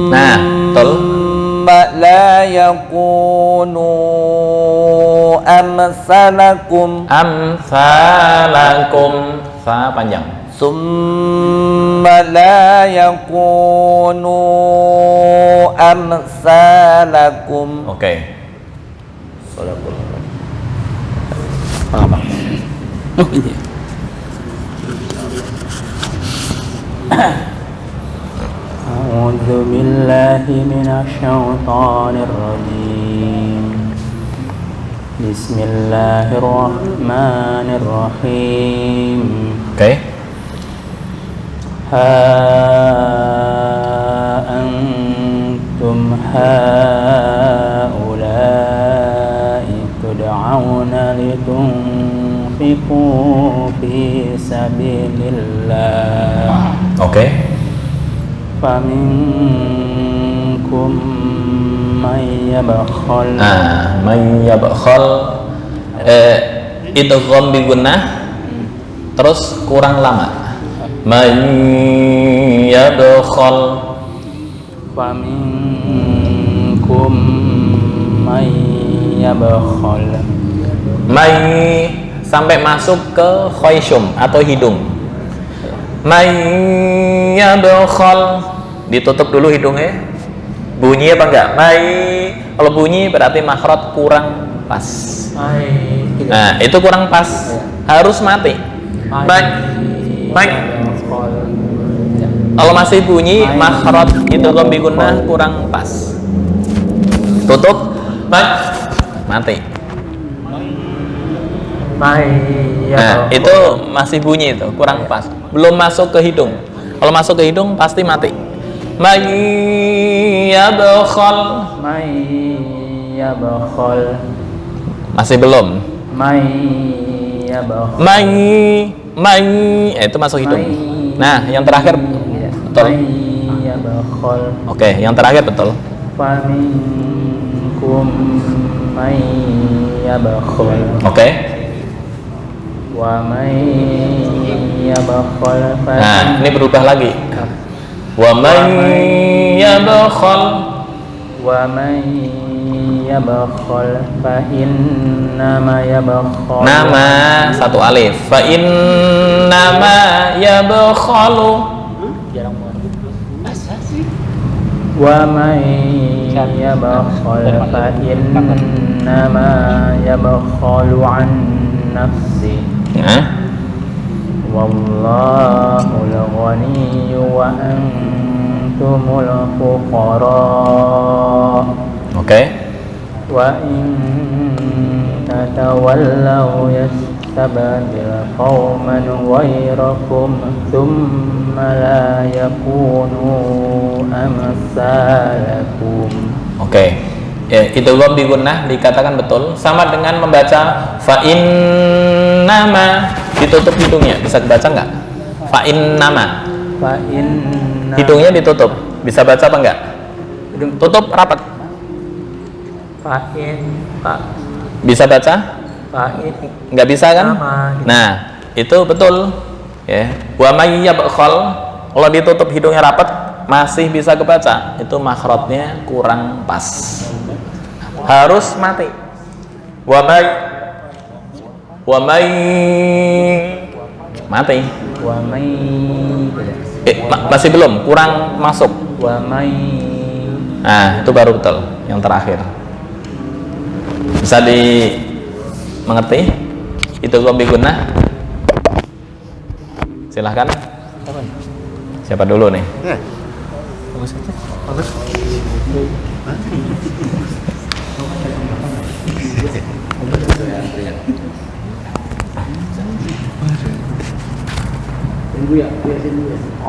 Nah, betul. La yakunu amsalakum. Fa panjang. Summa la yakunu amsalakum. Oke. Oh, ini. A'udzu billahi minasyaitonir rajim. Bismillahirrahmanirrahim. Oke. Ha antum haula'i tud'auna litunfiqu fi sabilillah. Oke. Faminkum may yabkhal. May yabkhal idgham bi gunnah terus kurang lama. May yabkhal. Faminkum may yabkhal. May sampai masuk ke khayshum atau hidung. May yabkhal, ditutup dulu hidungnya. Bunyi apa enggak? May, kalau bunyi berarti makhraj kurang pas. Nah, itu kurang pas. Harus mati. May. Kalau masih bunyi makhraj itu bi gunnah kurang pas. Tutup. Mati. Nah, itu masih bunyi itu, kurang pas. Belum masuk ke hidung. Kalau masuk ke hidung pasti mati. May yabkhal. Masih belum. May itu masuk hidung. Nah, yang terakhir betul. Oke, yang terakhir betul. Oke. Nah, ini berubah lagi. Wa may yabkhal. yabkhal fa innama yabkhal Nama satu alif. Fa innama yabkhalu. wa may yabkhal fa innama yabkhalu an nafsi wallahul ghaniyyu wa antumul fuqara. Oke. Wa in tatawallaw yastabdil qauman ghayrakum thumma la yakunu amsalakum. Oke. Ya, itu gom bigunnah dikatakan betul sama dengan membaca fa innama ditutup hidungnya. Bisa dibaca enggak? Fa innama. Fa inna Hidungnya ditutup. Bisa baca apa enggak? Tutup rapat. fa in Bisa baca? Nggak bisa kan? Nah, itu betul. Ya. Wa may yabkhal, kalau ditutup hidungnya rapat masih bisa kebaca. Itu makhrajnya kurang pas. Harus mati. Wa may mati. wa may Masih belum, kurang masuk. wa may Nah, itu baru betul yang terakhir. Bisa dimengerti? Itu gom bigunnah. Silahkan. Siapa dulu nih?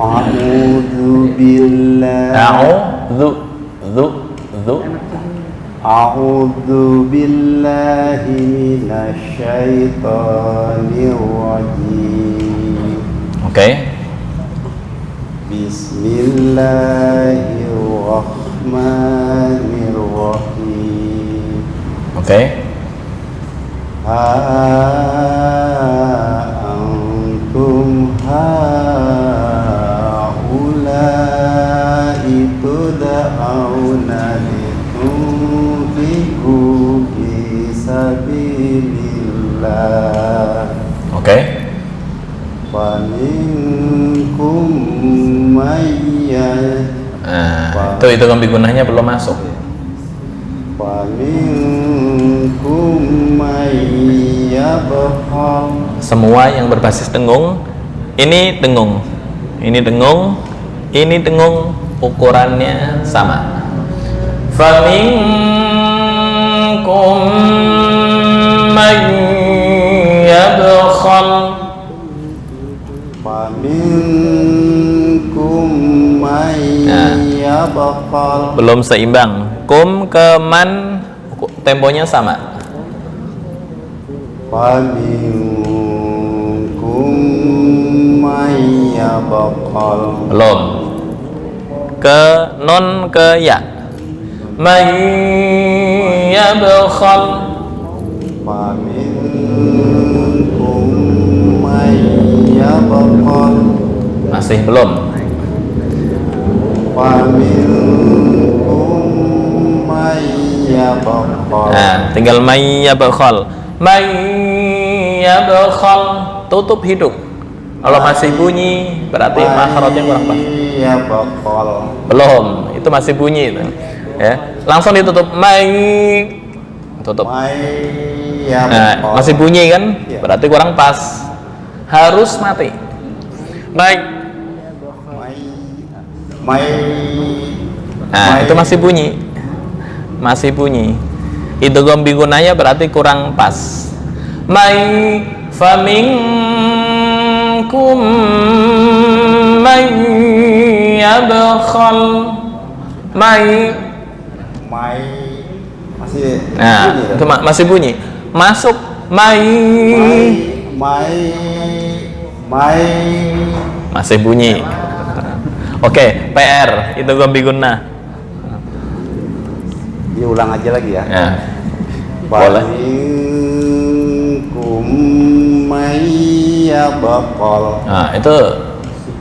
A'udzu billahi A'udzu billahi minasyaitonir rajim. Oke. Bismillahirrahmanirrahim. Oke. Antum haula'i tud'auna litunfiqu fi sabilillah. Oke. Faminkum mayya. Nah, itu gom bigunnahnya belum masuk. Faminkum mayya bakhal. Semua yang berbasis dengung, ini dengung, ini dengung, ini dengung, ukurannya sama. Faminkum mayyabkhal. Faminkum mayya bakhal. Belum seimbang. Kum ke man temponya sama. Faminkum mayya bakhal. Belum. Ke non ke ya. Mayyabkhal. Faminkum mayya bakhal. Masih belum. Faminkum mayya bakhal. Nah, tinggal mayyabkhal. Mayyabkhal, tutup hidung. Kalau masih bunyi berarti makhrajnya kurang pas. Mayyabkhal. Belum, itu masih bunyi itu. Ya, langsung ditutup tutup. Nah, masih bunyi kan? Berarti kurang pas. Harus mati. Baik. Nah, itu masih bunyi. Masih bunyi. Itu gom bigunnahnya berarti kurang pas. Faminkum mayyabkhal. Masih Nah, bunyi, itu masih bunyi. Masuk masih bunyi. Oke, PR itu gom bigunnah. Diulang aja lagi ya. Ya. Boleh. Faminkum mayyabkhal. Nah, itu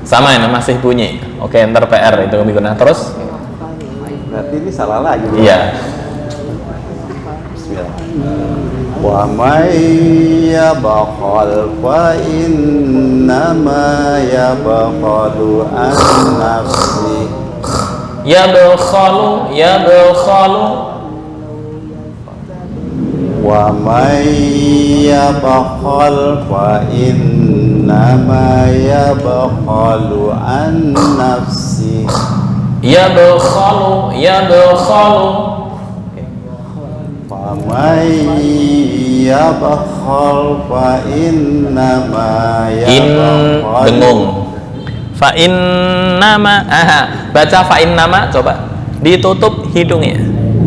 sama ini masih bunyi. Oke, ntar PR itu gom bigunnah terus. Berarti ini salah lagi. Iya. Wa may yabkhal fa innama yabkhalu an nafsi. Yabkhalu, yabkhalu. Wa may yabkhal fa innama yabkhalu an nafsi. Yabkhalu, yabkhalu. Wa may yabkhal fa innama yabkhalu. Dengung. Fa innama, baca fa innama, coba ditutup hidungnya,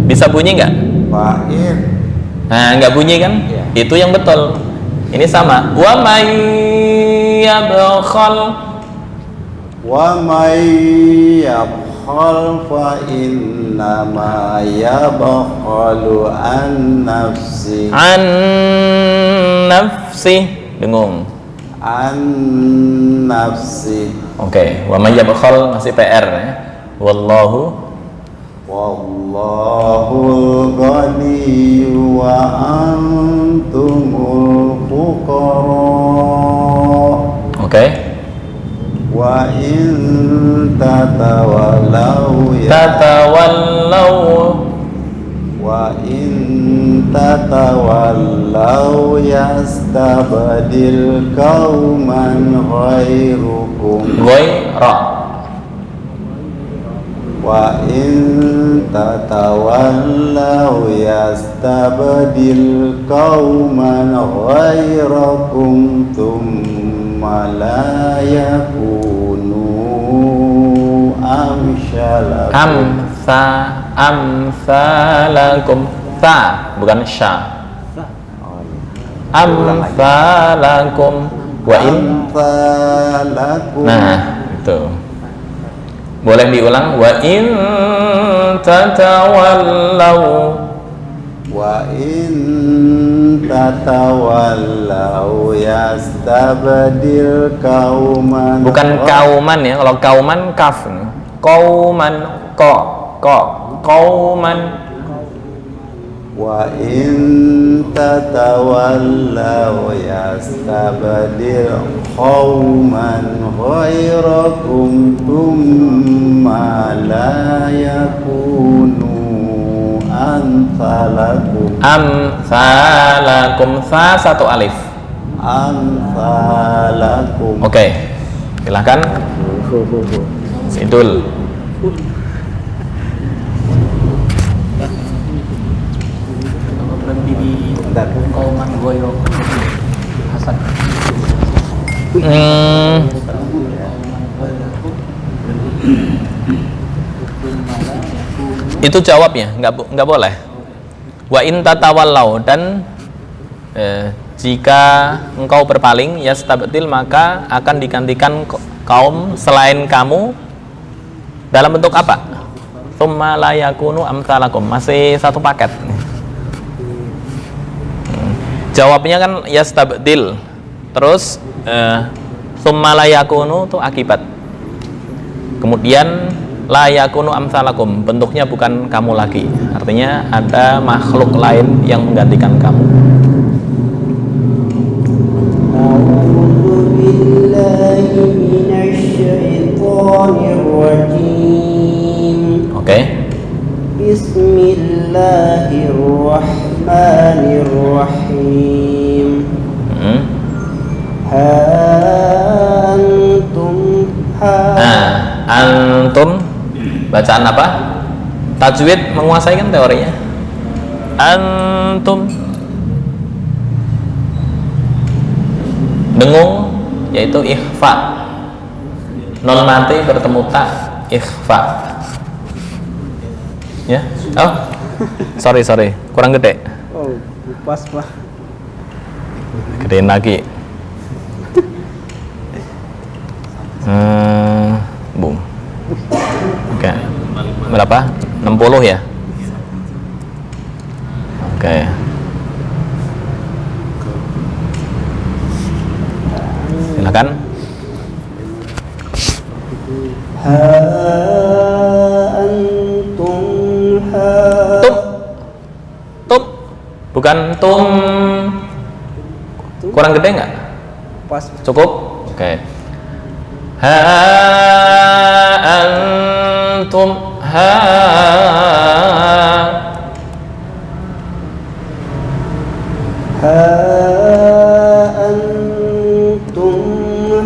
bisa bunyi nggak? Fa in. Nah, nggak bunyi kan? Iya. Itu yang betul. Ini sama. Wa may yabkhal. Wa may yabkhal fa innama yabkhalu an nafsi. An nafsi. Dengung. An nafsi. Oke, wa may yabkhal masih PR ya. Wallahu Wallahul ghaniyyu wa antumul fuqara. Oke. Wa in tatawallaw Tatawallaw. wa in tatawallaw yastabdil qauman ghairukum. Ghaira. Wa in tatawallaw yastabdil qauman ghairakum thumma la yakunu amsalakum. Amsalakum. Sa, bukan sya. Amsalakum. Wa in. Amsalakum. Nah, itu. Boleh diulang. Wa in tatawallaw. Wa in tatawallaw yastabdil qauman. Bukan kauman ya. Kalau kauman kaf. Kauman ko. Kauman. Wa in tatawallaw yastabdil qauman ghairakum thumma la yakunu amsalakum. Amsalakum. Sa satu alif. Amsalakum. Oke. Silakan. Sidul. Berhenti di kauman goyo Hasan. Itu jawabnya, nggak boleh. Wa in tatawallaw, dan jika engkau berpaling, yastabdil, maka akan digantikan kaum selain kamu dalam bentuk apa? Tsumma la yakunu amsalakum. Masih satu paket. Jawabnya kan yastabdil. Terus tsumma la yakunu itu akibat. Kemudian la yakunu amsalakum, bentuknya bukan kamu lagi. Artinya ada makhluk lain yang menggantikan kamu. A'udzu billahi minasyaitonir rajim. Oke. Bismillahirrahmanirrahim. Antum bacaan apa? Tajwid menguasai kan teorinya? Antum. Dengung yaitu ikhfa. Non mati bertemu ta, ikhfa. Ya? Oh. Sorry, kurang gede. Oh, pas Pak. Gedein lagi. Boom. Oke. Berapa? 60 ya? Oke. Silakan. Bukan tum. Kurang gede nggak? Pas. Cukup? Oke. Ha antum ha. Ha antum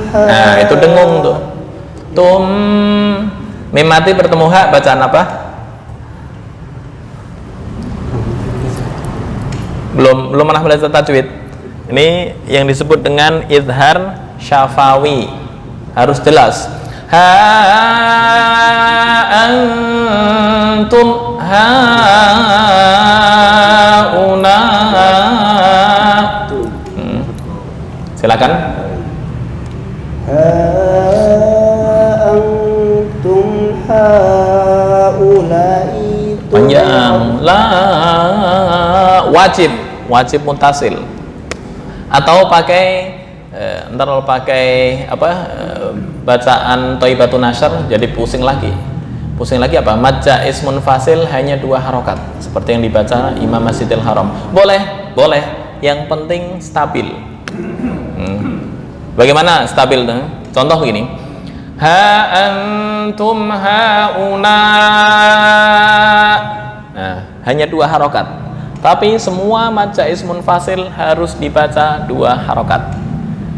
ha. Nah, itu dengung tuh. Tum. Mim mati bertemu ha, bacaan apa? Belum pernah belajar tajwid. Ini yang disebut dengan idhar syafawi. Harus jelas. Ha antum hauna. Silakan. Ha antum haulai. Panjang. La wajib muttasil. Atau pakai ntar kalau pakai apa bacaan Thaibatun Nasyr jadi pusing lagi apa madja ismun fasil hanya 2 harokat seperti yang dibaca Imam Masjidil Haram. Boleh yang penting stabil. Bagaimana stabil? Contoh begini, ha antum hauna. Nah, hanya 2 harokat, tapi semua madja ismun fasil harus dibaca 2 harokat.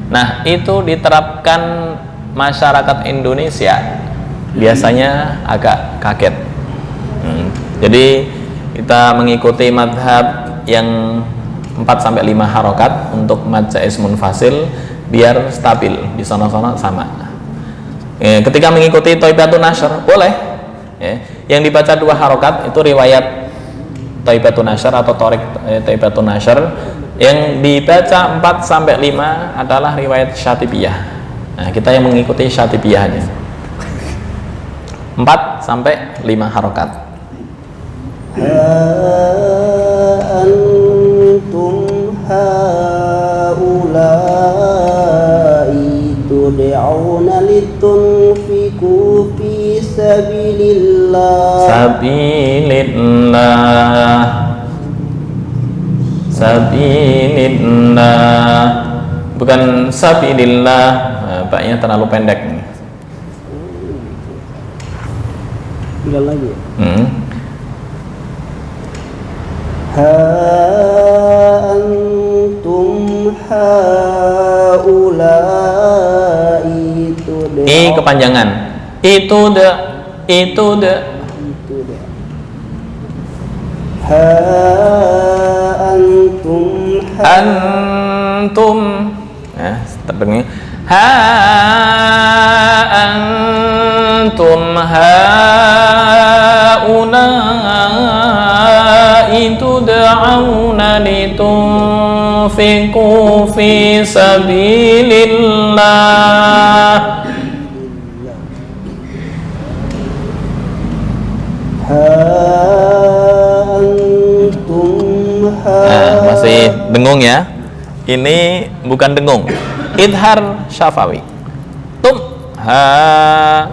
Nah, itu diterapkan masyarakat Indonesia biasanya agak kaget. Jadi kita mengikuti madhab yang 4-5 harokat untuk madja ismun fasil biar stabil di sana-sana sama. Ketika mengikuti Thaibatun Nasyr boleh. Yang dibaca 2 harokat itu riwayat Thaibatun Nasyr atau Thoriq Thaibatun Nasyr. Yang dibaca 4-5 adalah riwayat Syatibiyah. Nah, kita yang mengikuti Syatibiyahnya 4-5 harokat. Antum haulai tud'auna litunfiqu fi sabilillah. Sabilillah, bukan sabilillah. Baknya terlalu pendek nih. Ulang lagi. Ha antum haulai tud'auna. Kepanjangan. Itu de. Ha antum terdengar ha antum haulai tud'auna litunfiqu fi sabilillah. Masih dengung ya? Ini bukan dengung, idhar syafawi. Tum ha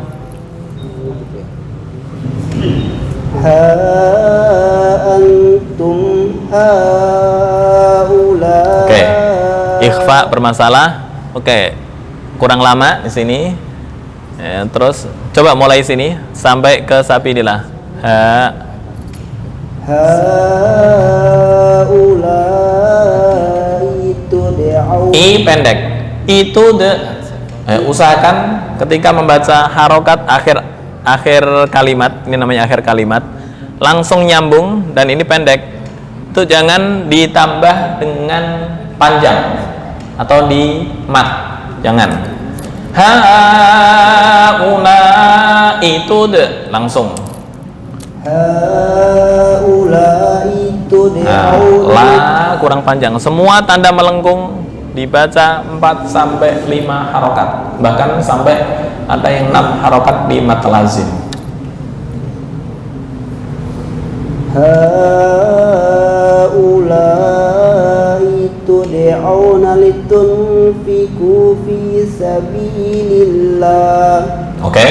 antum haula. Oke, ikhfa bermasalah. Oke, kurang lama di sini. Terus coba mulai sini sampai ke sabilillah. Pendek. Itu usahakan ketika membaca harokat akhir kalimat, ini namanya akhir kalimat, langsung nyambung dan ini pendek. Itu jangan ditambah dengan panjang atau di mat. Jangan. Haula itu langsung. La kurang panjang. Semua tanda melengkung dibaca 4-5 harokat, bahkan sampai ada yang 6 harokat di mat lazim. Haulai tud'auna litunfiqu fi sabilillah. Oke.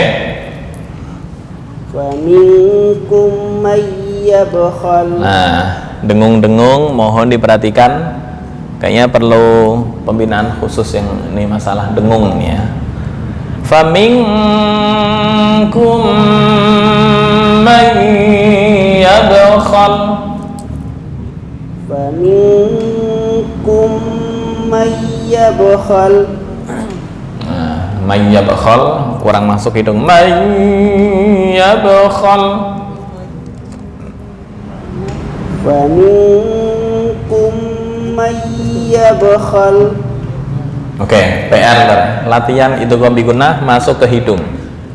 Faminkum may yabkhal. Nah, dengung-dengung mohon diperhatikan, kayaknya perlu pembinaan khusus yang ini masalah dengung nih ya. Faminkum man yabkhal, faminkum man yabkhal. Man yabkhal kurang masuk hidung. Man yabkhal, faminkum man yabkhal. Oke, PR latihan idgham bigunnah masuk ke hidung.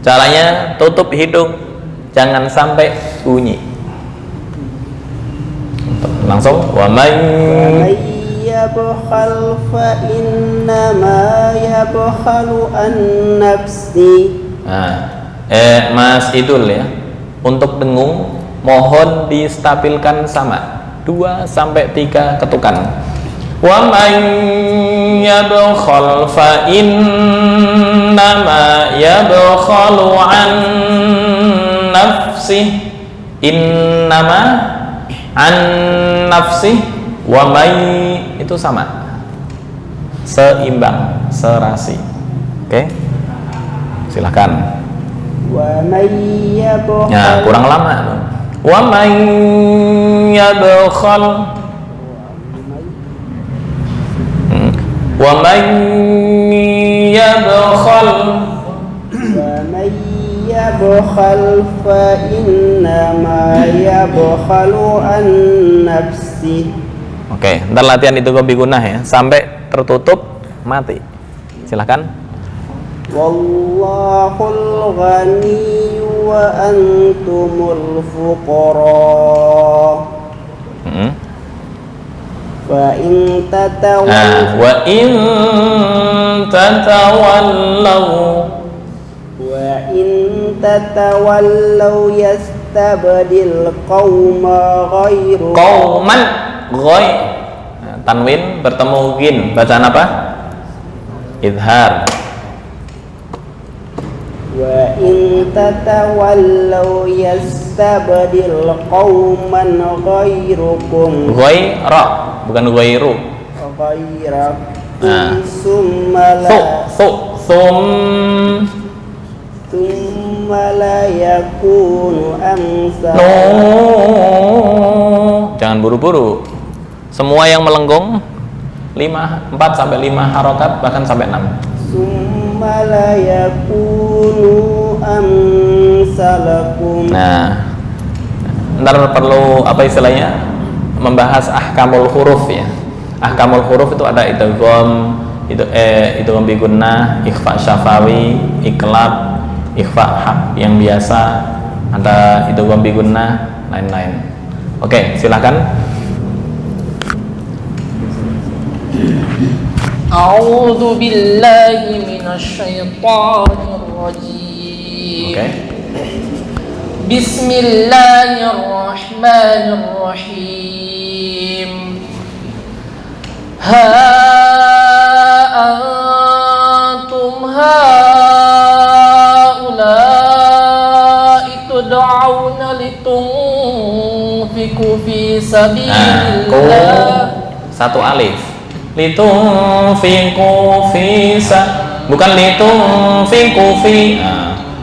Caranya tutup hidung, jangan sampai bunyi. Langsung wa may yabkhal fa innama yabkhalu an nafsi. Nah, Mas Idul ya, untuk dengung mohon distabilkan sama 2 sampai 3 ketukan. Wa may yabkhal fa innama yabkhalu an nafsi. Innama an nafsi, wa may itu sama, seimbang, serasi. Oke, silahkan. Wa may yabkhal. Ya, kurang lama. Wa may yabkhal, wa may yabkhal, wa may yabkhal fa innama yabkhalu an nafsi. Oke, ntar latihan idgham bigunnah ya, sampai tertutup mati. Silahkan. Wallahul ghani wa antumul fuqara. Wa in tatawallaw, Wa in tatawallaw, wa in tatawallaw yastabdil qauma ghairukum. qauman ghoi, tanwin bertemu gin, bacaan apa? Idhar. Wa in tatawallaw yastabdil qauman ghairukum. Ghaira, bukan ghairu. Ghairakum summa la thumma la yakunu amsal. Jangan buru-buru. Semua yang melengkung 4 sampai 5 harokat, bahkan sampai 6. Summa la yakunu amsalakum. Nah, ntar perlu apa istilahnya, membahas ahkamul huruf ya. Ahkamul huruf itu ada idgham, idgham bigunnah, ikhfa syafawi, iqlab, ikhfa yang biasa, ada idgham bigunnah, lain-lain. Oke, silakan. A'udzu billahi minasyaitonir rajim. Oke. Bismillahirrahmanirrahim. Ha antum haula'i tud'auna litunfiqu fi sabilillah. Satu alif. Litunfiqu fi bukan litunfiqu fi.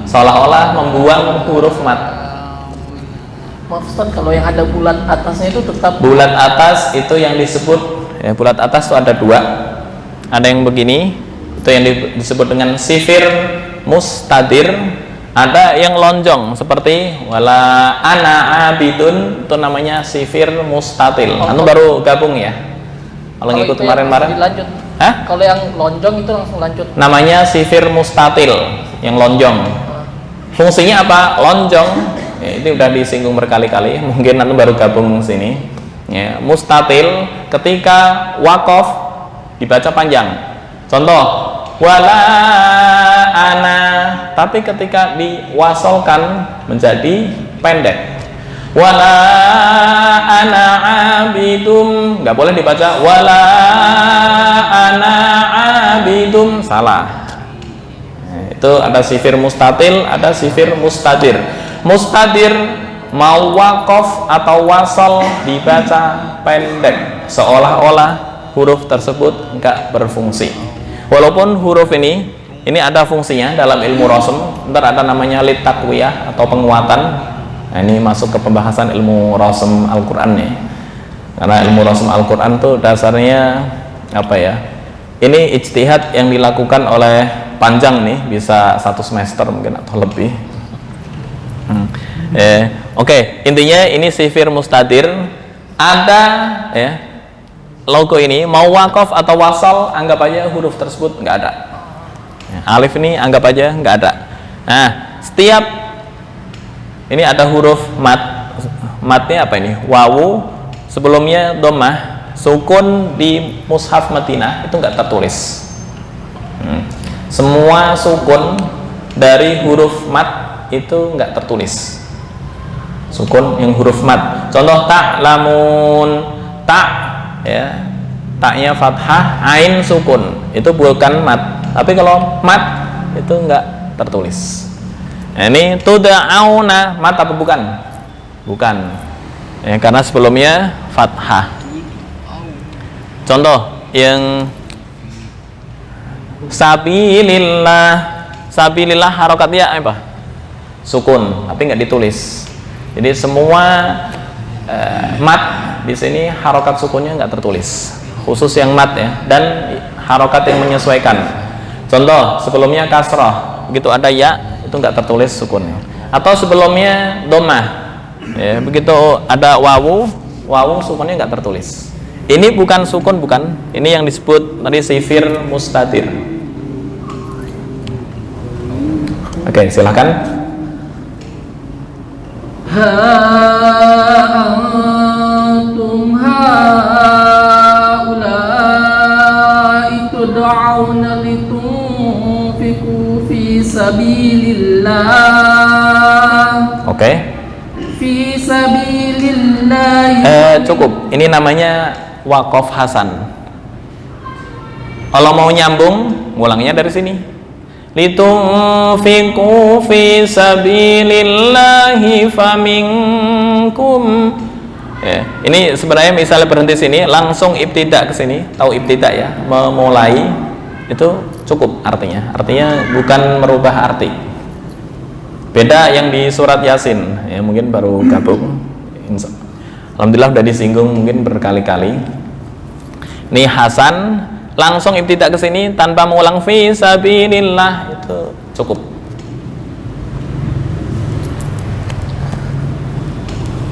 Seolah-olah membuang huruf mat. Maaf Ustaz, kalau yang ada bulat atasnya itu tetap Bulat atas itu yang disebut ya, bulat atas itu ada 2. Ada yang begini, itu yang disebut dengan sifir mustadir. Ada yang lonjong seperti wala ana abidun, itu namanya sifir mustatil. Anu baru gabung ya. Kalau ngikut kemarin-kemarin. Lanjut. Hah? Kalau yang lonjong itu langsung lanjut. Namanya sifir mustatil, yang lonjong. Fungsinya apa? Lonjong. Ya, itu udah disinggung berkali-kali, mungkin nanti baru gabung sini ya. Mustatil ketika waqaf dibaca panjang, contoh wala ana, tapi ketika diwasolkan menjadi pendek, wala ana abidum, nggak boleh dibaca wala ana abidum, salah. Itu ada sifir mustatil, ada sifir mustadir. Mustadir mau waqaf atau wasal dibaca pendek, seolah-olah huruf tersebut enggak berfungsi. Walaupun huruf ini ada fungsinya dalam ilmu rasm, ntar ada namanya litakwiyah atau penguatan. Nah, ini masuk ke pembahasan ilmu rasm Al-Quran nih. Karena ilmu rasm Al-Quran tuh dasarnya apa ya? Ini ijtihad yang dilakukan oleh panjang nih, bisa 1 semester mungkin atau lebih. Oke, intinya ini sifir mustatir. Ada ya logo ini, mau waqaf atau wasal, anggap aja huruf tersebut nggak ada. Alif ini anggap aja nggak ada. Nah, setiap ini ada huruf matnya apa ini? Wawu, sebelumnya dhammah, sukun di mushaf Madinah itu nggak tertulis. Semua sukun dari huruf mat itu nggak tertulis. Sukun yang huruf mat. Contoh ta'lamun, tak ya, taknya fathah, ain sukun, itu bukan mat. Tapi kalau mat itu nggak tertulis. Nah, ini tuda'auna, mat apa bukan? Bukan. Ya, karena sebelumnya fathah. Contoh yang sabilillah, sabilillah harokatnya apa? Sukun, tapi nggak ditulis. Jadi semua mat di sini harokat sukunnya nggak tertulis, khusus yang mat ya, dan harokat yang menyesuaikan. Contoh sebelumnya kasrah, begitu ada ya itu nggak tertulis sukunnya. Atau sebelumnya dhammah, ya, begitu ada wawu sukunnya nggak tertulis. Ini bukan sukun, bukan. Ini yang disebut tadi sifir mustatir. Oke, silakan. antum haula'i tud'auna litunfiqu fi sabilillah. Oke. Fi sabilillah. Cukup. Ini namanya waqaf hasan. Kalau mau nyambung, ngulangnya dari sini. Litunfiqu fi sabilillahi faminkum. Ya, ini sebenarnya misalnya berhenti sini, langsung ibtidak ke sini. Tahu ibtidak ya? Memulai itu cukup artinya. Artinya bukan merubah arti. Beda yang di surat Yasin, ya mungkin baru gabung. Alhamdulillah udah disinggung mungkin berkali-kali. Ini hasan, langsung ibtidak ke sini tanpa mengulang fi sabilillah, itu cukup.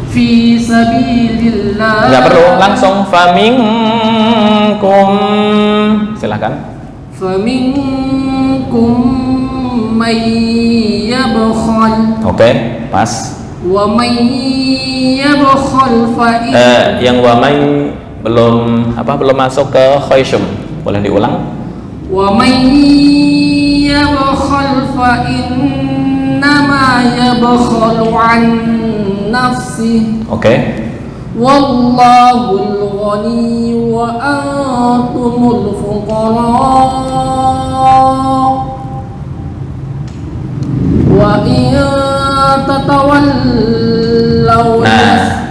Fi sabilillah. Enggak perlu, langsung faminkum. Silakan. Faminkum may yabkhal. Oke, pas. Wa may yabkhal fa yang wa may belum masuk ke khayshum. Boleh diulang? Wa may yabkhal fa innama yabkhalu an nafsihi. Oke. Wallahul ghani wa antumul fuqara. Wa in tatawallaw. Nah,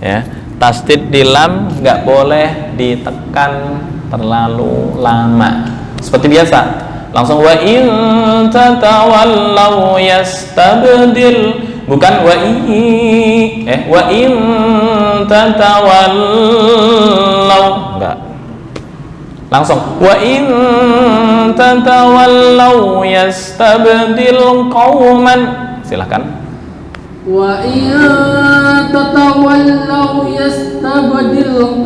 ya, tasdid di lam nggak boleh ditekan terlalu lama. Seperti biasa, langsung wa in tatawallaw yastabdil, bukan wa in tatawallaw, enggak. Langsung wa in tatawallaw yastabdil qauman. Silakan. Wa in tatawallaw yastabdil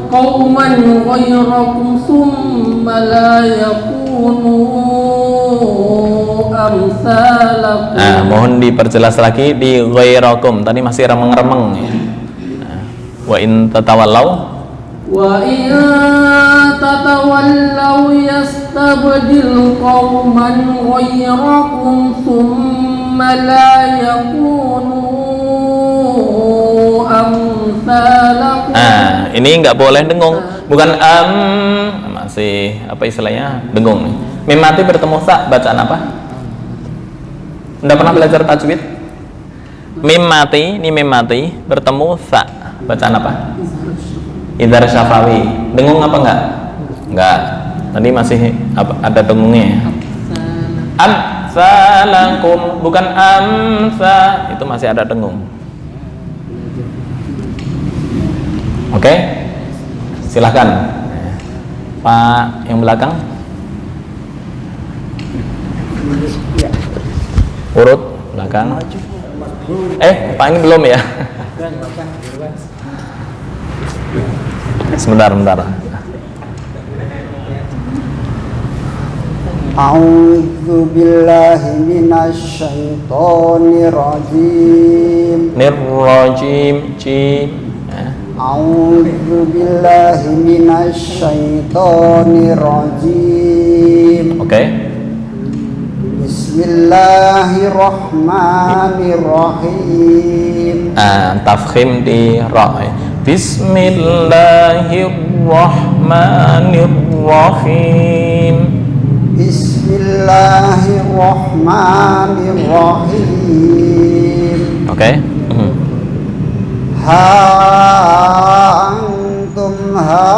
qauman ghayrakum thumma la yakunu amsalakum. Nah, mohon diperjelas lagi di ghairakum. Tadi masih remeng-remeng ya. Nah, wa in tatawallaw, wa in tatawallaw yastabdil qauman ghayrakum thumma la yakunu amsalakum. Nah, ini nggak boleh dengung, bukan masih apa istilahnya dengung nih. Mim mati bertemu sa, bacaan apa? Nggak pernah belajar tajwid? Mim mati, ini mim mati bertemu sa. Bacaan apa? Idhar syafawi. Dengung apa enggak? Enggak. Tadi masih ada dengungnya ya. Amsalakum, bukan amsa, itu masih ada dengung. Oke? Silahkan Pak yang belakang. Urut belakang. Pak ini belum ya? Sebentar. A'udzu billahi minasy syaithanir rajim. Nirrajim jim. A'udzu billahi minasy syaithanir rajim. Oke. Bismillahirrahmanirrahim. Tafkhim di ra. Bismillahirrahmanirrahim. Bismillahirrahmanirrahim. Oke. Antum haula'i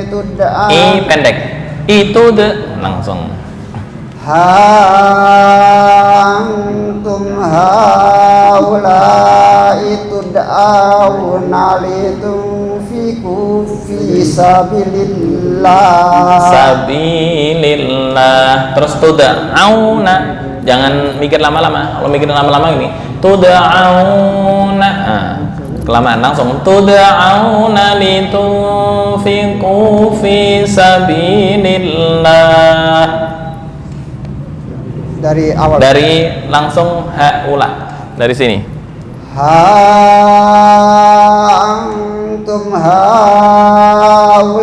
tud'a. Pendek. Itu langsung. Antum haula'i tud'auna litunfiqu fi sabilillah. Sabilillah. Terus tud'auna. Jangan mikir lama-lama. Kalau mikir lama-lama ini tud'auna. Kelamaan langsung tud'auna litunfiqu fi sabilillah. Dari awal. Dari langsung haula. Dari sini. Antum haula'i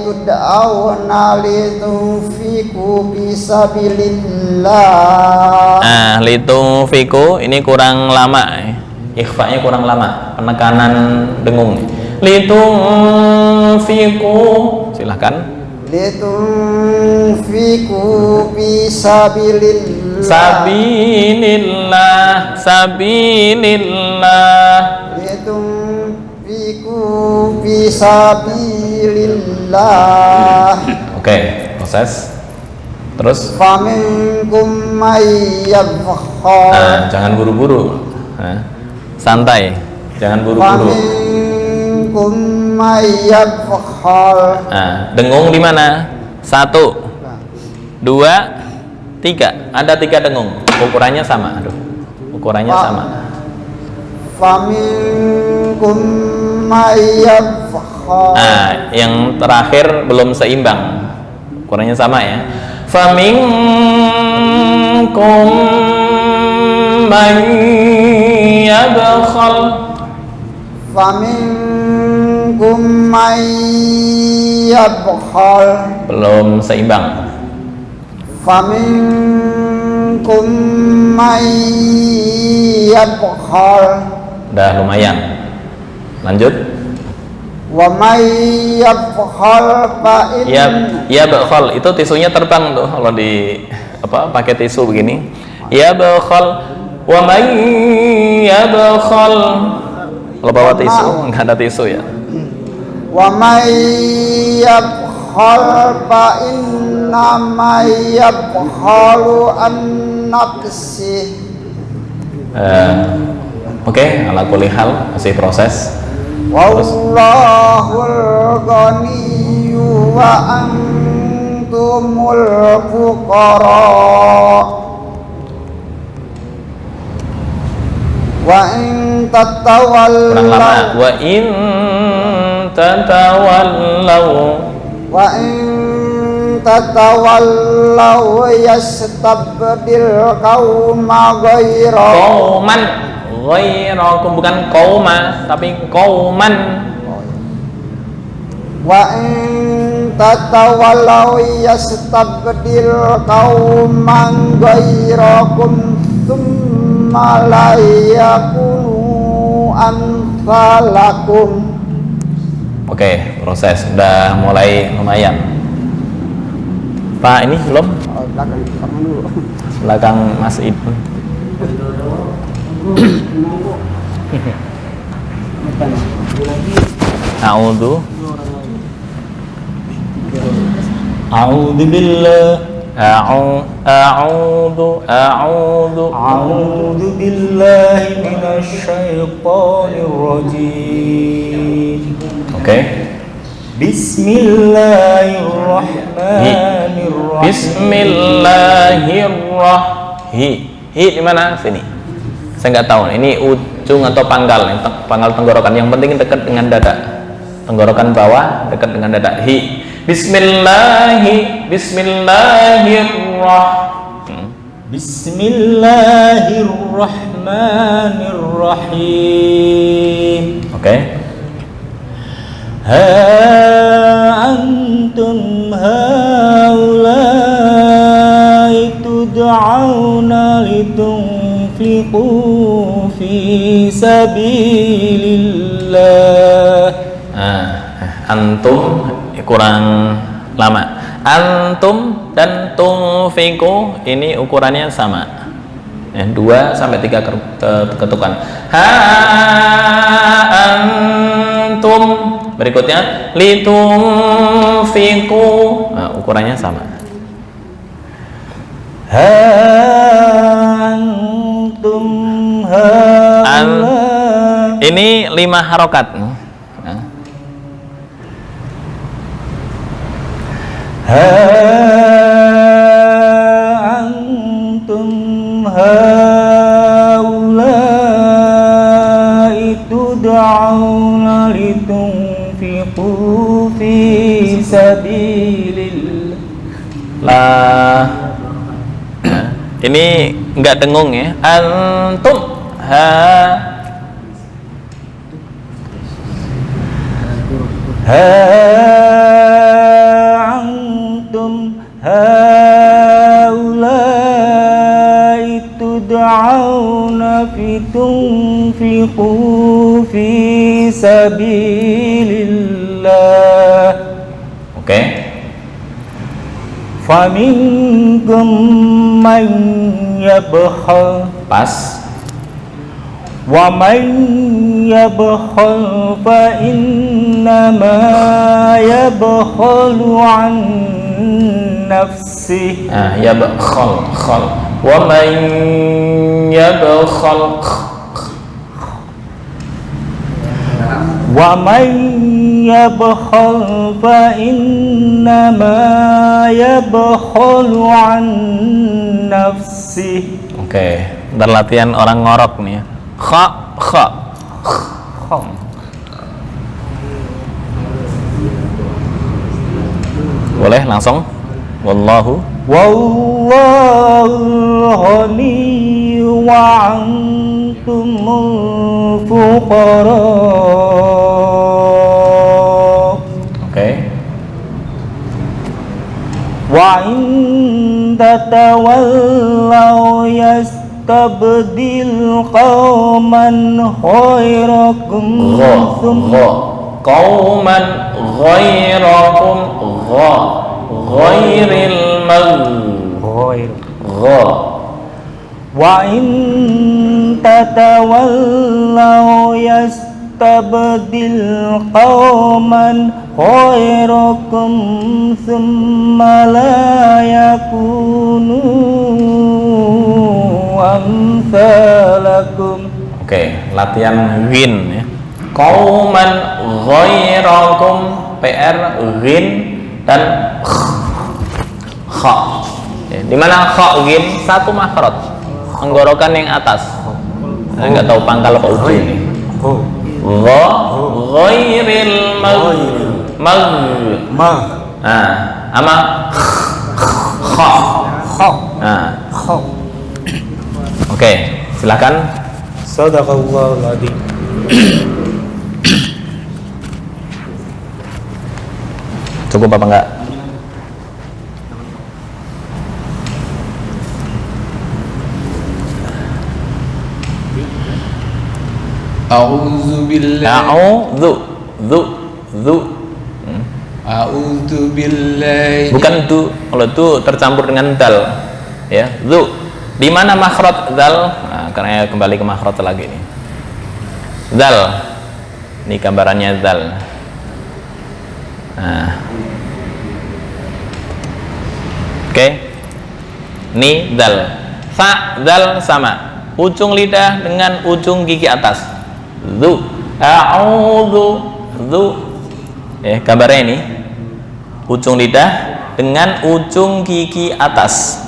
tud'auna litunfiqu fisabilillah. Litunfiqu ini kurang lama. Ikhfa'nya kurang lama. Penekanan dengung. Litunfiqu. Silahkan. Litunfiqu fisabilillah. Sabilillah. Litunfiqu fisabilillah. Oke, proses. Terus faminkum may yabkhal. Jangan buru-buru. Santai. Jangan buru-buru. Faminkum may yabkhal. Dengung di mana? 1, 2, 3. Ada 3 dengung. Ukurannya sama. Ukurannya sama. Faminkum may yabkhal. Yang terakhir belum seimbang. Ukurannya sama ya. Faminkum may yabkhal. Faminkum may yabkhal. Belum seimbang. Faminkum may yabkhal. Udah lumayan. Lanjut. Wa may yabkhal fa in. Yabkhal itu tisunya terbang tuh kalau di pakai tisu begini. Yabkhal. Wa may yabkhal. Kalau bawa tisu nggak ada tisu ya. Wa may yabkhal fa inna may yabkhalu an nafsi. Oke, ala kulli hal masih proses. Wallahul ghaniyyu wa antumul fuqara. Wa in tatawallaw. Kurang lama. Wa in tatawallaw. Wa in tatawallaw yastabdil qauma ghairakum. Qauman ghairakum, bukan qauma tapi qauman. Wa in tatawallaw yastabdil qauman ghairakum thumma la yakunu amsalakum. Oke, proses udah mulai lumayan. Pak, ini belum? belakang kamu dulu. Belakang Mas Ibnu. A'udzu A'udzu billah A'udzu billahi minasy syaithanir rajim. Oke. Bismillahirrahmanirrahim. Bismillahirrahmanirrahim. Hi di mana? Sini. Saya nggak tahu. Ini ujung atau pangkal? Pangkal tenggorokan. Yang penting dekat dengan dada. Tenggorokan bawah dekat dengan dada. Hi. Bismillahirrahmanirrahim. Bismillahirrahmanirrahim. Oke. Ha antum haulai tud'auna litunfiqu fi sabilillah. Antum kurang lama. Antum dan tunfiku ini ukurannya sama. 2 sampai 3 ketukan. Ha antum. Berikutnya litunfiku. Ukurannya sama. Ha antum haulai. Ini 5 harokat. Ha antum haulai tud'auna litunfiqu fi sabilillah. Ini enggak dengung ya. Antum antum haulai tud'auna fitunfiqu fi sabilillah. Oke. Faminkum man yabkhal. Pas. Wa man yabkhal fa innama yabkhalu an nafsihi. Yabkhal khal. Wa man yabkhal wa man yabkhal fa innama yabkhalu an nafsihi. Oke, bentar latihan orang ngorok nih ya. Kha. Boleh langsung. Wallahu ghani wa antumul fuqara. Oke. Wa in tatawallaw yastabdil qauman khairakum qauman ghairakum ghairil wa in tatawallaw yastabdil qauman khairakum thumma la yakunu amsalakum. Oke, latihan win ya. Qauman ghairakum PR ghin dan kha. Di mana kha ghin satu makhraj. Tenggorokan yang atas. Saya nggak tahu pangkal apa ujung ini. Gha ghairil ama kha. Oke, silakan. Sadaqallahul adzim. Cukup apa enggak? A'udzu billahi. A'udzu A'udzu billahi. Bukan du, kalau du tercampur dengan dal, ya. Du. Di mana makhraj dal? Nah, karena kembali ke makhraj lagi nih. Dal. Ini gambarannya dal. Nah. Oke. Ini dal. Fa dal sama. Ujung lidah dengan ujung gigi atas. Du. A'udzu. Du. Gambarnya ini. Ujung lidah dengan ujung gigi atas.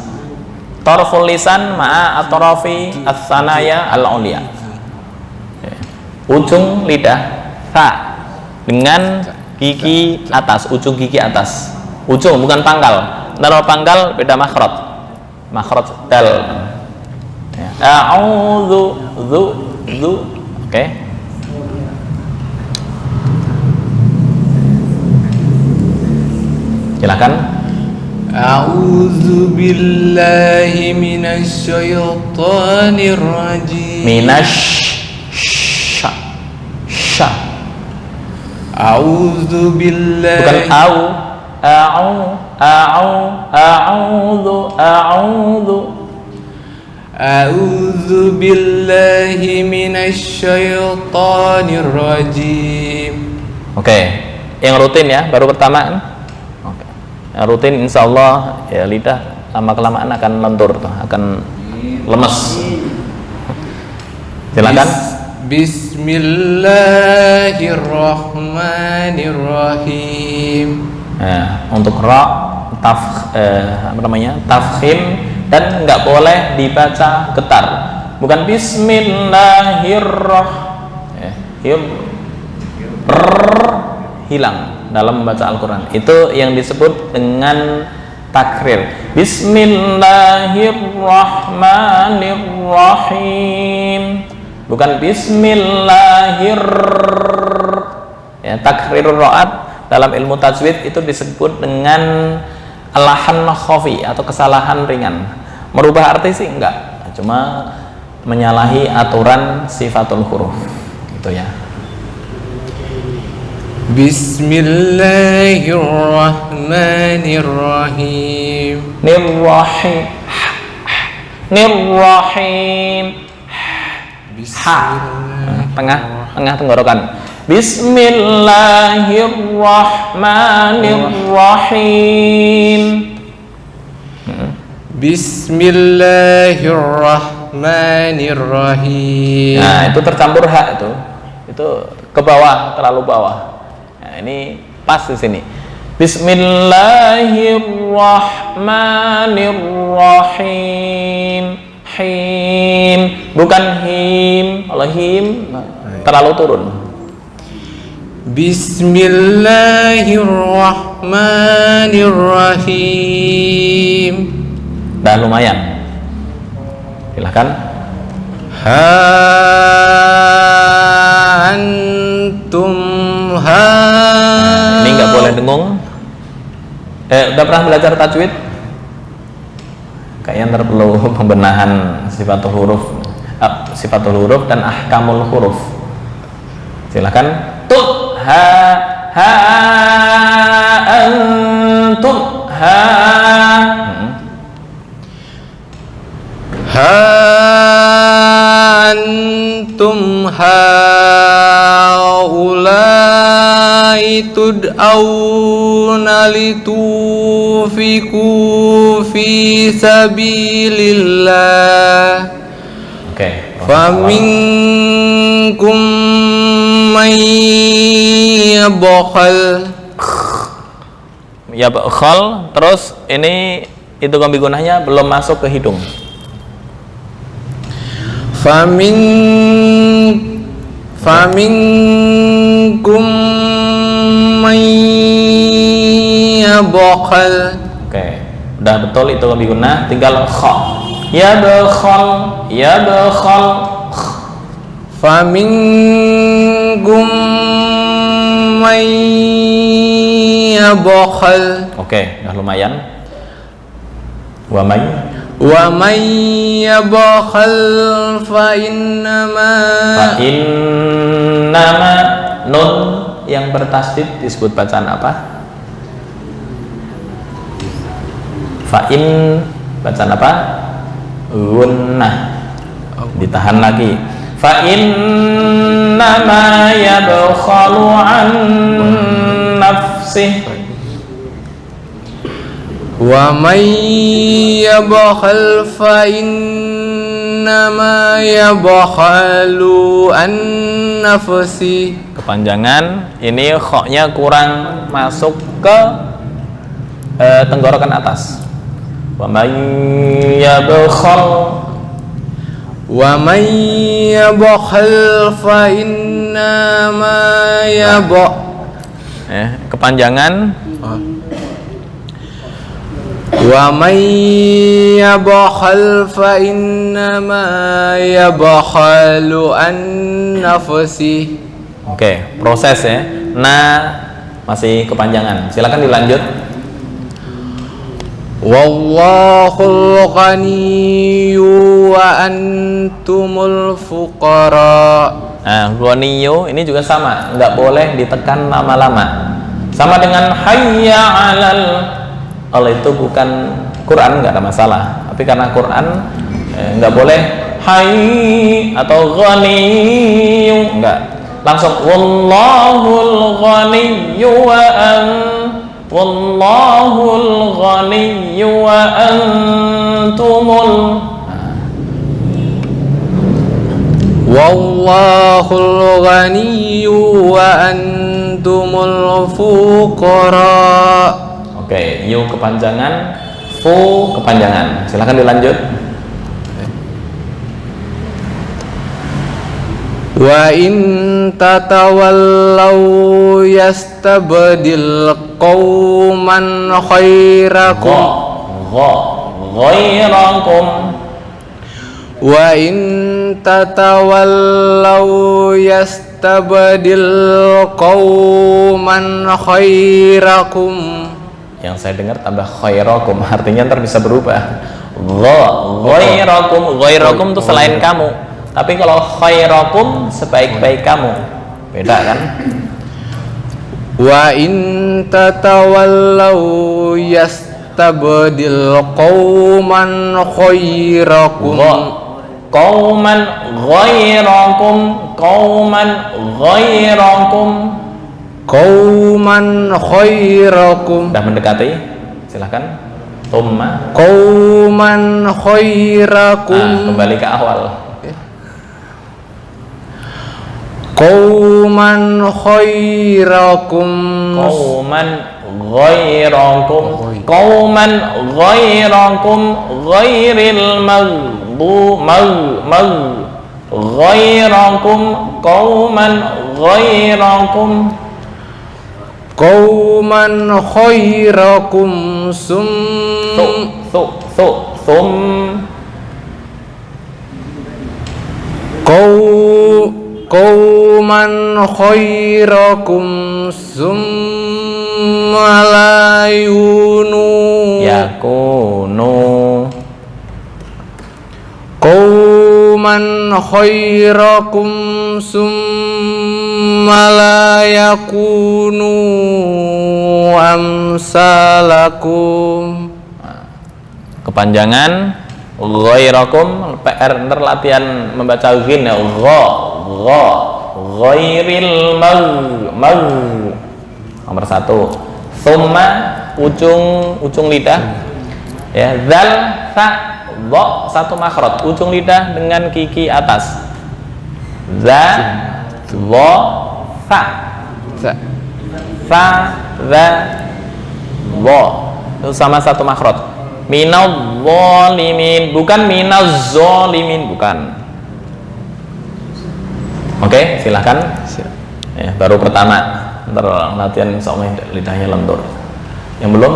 Tarful lisan ma'a atrafi as-sanaya al-ulya. Ujung lidah fa dengan gigi atas, ujung gigi atas. Ujung bukan pangkal. Kalau pangkal beda makhraj. Makhraj dal. A'udzu zu. Oke. Silakan. A'udzu billahi minasy syaithanir rajim. Sya. A'udzu billahi. Bukan a'udzu. A'udzu billahi minasy syaithanir rajim. Oke. Yang rutin ya, baru pertama kan? Oke. Yang rutin insyaallah ya lidah lama kelamaan akan lentur tuh, akan lemes. Silakan. Bismillahirrahmanirrahim. Nah, untuk ra tafkhim dan nggak boleh dibaca getar. Bukan bismillahirrahmanirrahim. Hilang dalam membaca Al-Quran. Itu yang disebut dengan takrir. Bismillahirrahmanirrahim. Bukan takrir ra'at dalam ilmu tajwid itu disebut dengan lahan khafi atau kesalahan ringan. Merubah arti sih enggak, cuma menyalahi aturan sifatul huruf gitu ya. Bismillahirrahmanirrahim. Nirrahim. Tengah tenggorokan. Bismillahirrahmanirrahim. Bismillahirrahmanirrahim. Nah, itu tercampur hak itu ke bawah, terlalu bawah. Nah, ini pas di sini. Bismillahirrahmanirrahim. Him, bukan him. Kalau him terlalu turun. Bismillahirrahmanirrahim. Dah lumayan. Silahkan. Antum Ini nggak boleh dengung. Udah pernah belajar tajwid? Kayaknya ntar perlu pembenahan sifatul huruf dan ahkamul huruf. Silakan. Antum antum haulai tud'auna litufiku fi sabilillah. Oke. Faminkum may yabkhal. Ya bakhal, terus ini itu kombi gunahnya belum masuk ke hidung. Faminkum may yabkhal. Oke, udah betul itu kombi gunah, tinggal kha. Ya bakhal. Faminkum may yabkhal. Oke, udah lumayan. Wa may yabkhal fa innama nun yang bertasdid disebut bacaan apa? Fa'in bacaan apa? Gunnah, ditahan lagi. Fa'innama yabkhalu an nafsih. Wa may yabkhal fa innama yabkhalu an nafsi. Kepanjangan ini khoknya kurang masuk ke tenggorokan atas. Wa may yabkhal, wa may yabkhal fa innama kepanjangan. Wa may yabkhal fa innama yabkhalu an nafsi. Oke, proses ya. Masih kepanjangan. Silakan dilanjut. Wallahul ghaniyyu wa antumul fuqara. Nah, ghaniyyu ini juga sama, nggak boleh ditekan lama-lama. Sama dengan hayya 'alal. Allah itu bukan Quran, nggak ada masalah. Tapi karena Quran nggak boleh hayy atau ghaniyyu, nggak. Langsung wallahul ghaniyyu wa wallahul ghaniyyu wa antumul. Wallahul ghaniyyu wa antumul fuqara. Oke, yu kepanjangan, fu kepanjangan. Silakan dilanjut. Wa in tatawallaw yastabdil qauman khairakum. Ghairakum. Wa in tatawallaw yastabdil qauman khairakum. Yang saya dengar tambah khairakum, artinya ntar bisa berubah. Ghairakum itu selain kamu. Tapi kalau khairakum sebaik-baik kamu, beda kan? Wa in tatawallaw yastabdil qauman khairakum. Qauman ghairakum, qauman ghairakum. Qauman khairakum. Sudah mendekati, silahkan. Tumma. Qauman khairakum. Kembali ke awal. Qauman khairakum. Qauman ghairakum. Qauman ghairakum ghairil ghairakum. Qauman ghairakum. Qauman khairakum sum. Qauman khairakum summa la yakunu. Qauman khairakum summa la yakunu amsalakum. Kepanjangan ghairakum, PR ntar latihan membaca ghin ya. Ghairil nomor 1. Thumma ujung lidah ya. Zal sa dha satu makhraj, ujung lidah dengan gigi atas. Za dha sa za dha dha itu sama satu makhraj. Minaz zalimin, bukan minaz zalimin, bukan. Oke, silahkan. Ya, baru pertama. Ntar latihan insyaallah lidahnya lentur. Yang belum?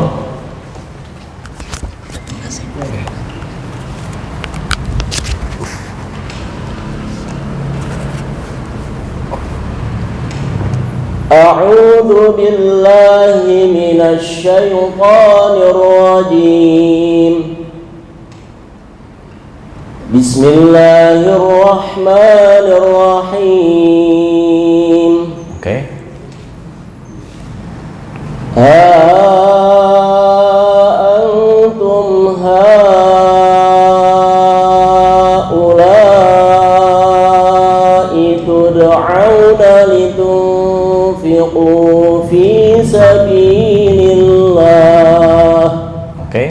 A'udzu billahi minasy syaithanir rajim. Bismillahirrahmanirrahim. Oke. Ha antum سبيل الله. Oke.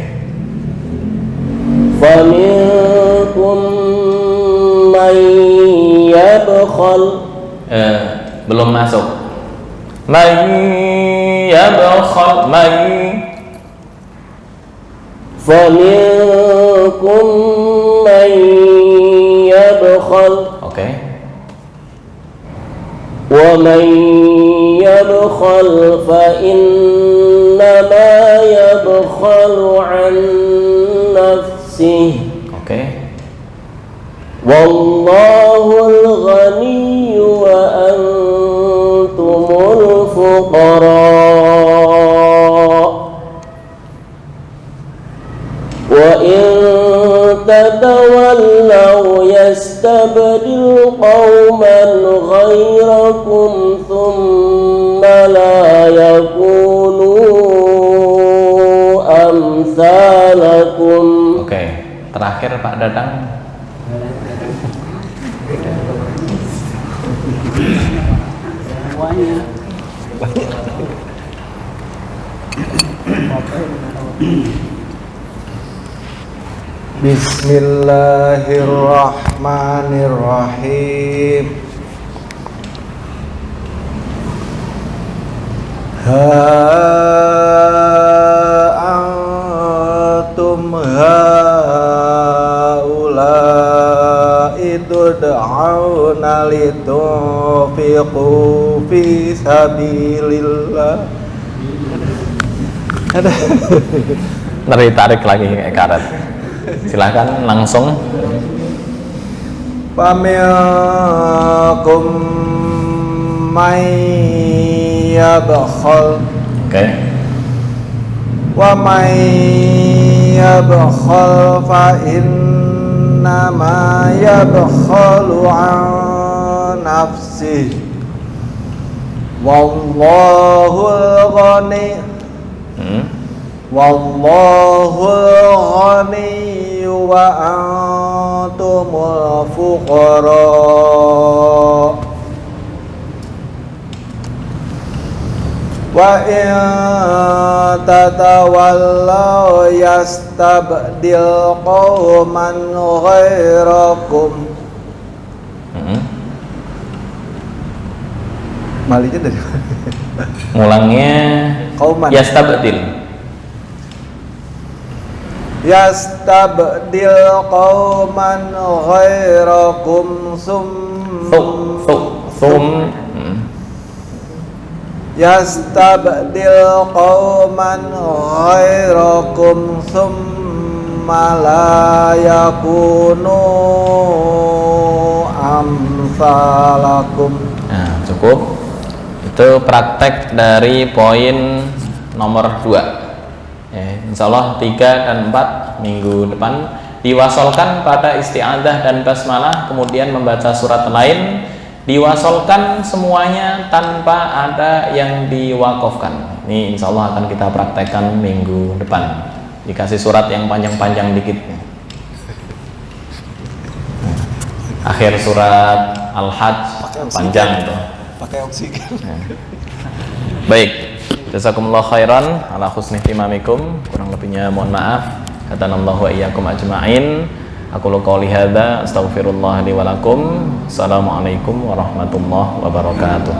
فمنكم من يبخل. Belum masuk. Man yabkhal, man. فمنكم من يبخل. Oke. ومن يبخل فإنما يبخل عن نفسه. Oke. والله الغني وأنتم الفقراء وإن تتولوا يستبدل قوما غيركم ثم لا يكونوا أمثالكم. Oke. Terakhir Pak Dadang. Bismillahirrahmanirrahim. Antum haula'i tud'auna litunfiqu fi sabilillah. Tarik lagi kayak karet. Silakan langsung. Faminkum may yabkhal. Oke. Wa may yabkhal fa innama yabkhalu an nafsihi. Wallahul ghani. Wallahul ghani wa antumul fuqara. Wa in tatawallaw yastabdil qauman ghairakum. Malinya dari mana? Mulangnya Qauman. Yastabdil qauman ghairakum Yastabdil qauman ghairakum summa la yakunu amsalakum. Nah, cukup. Itu praktek dari poin nomor 2. Insya Allah 3 dan 4 minggu depan diwasolkan pada isti'adzah dan basmalah, kemudian membaca surat lain, diwasolkan semuanya tanpa ada yang diwakofkan. Ini insya Allah akan kita praktekkan minggu depan. Dikasih surat yang panjang-panjang dikit. Akhir surat Al-Hajj panjang tuh. Pakai oksigen. Baik. Jazakumullah khairan ala husni ihtimamikum. Kurang lebihnya mohon maaf. Hadanallahu wa iyyakum ajma'in. Aku qouli hadza astaghfirullah li wa lakum. Assalamualaikum warahmatullahi wabarakatuh.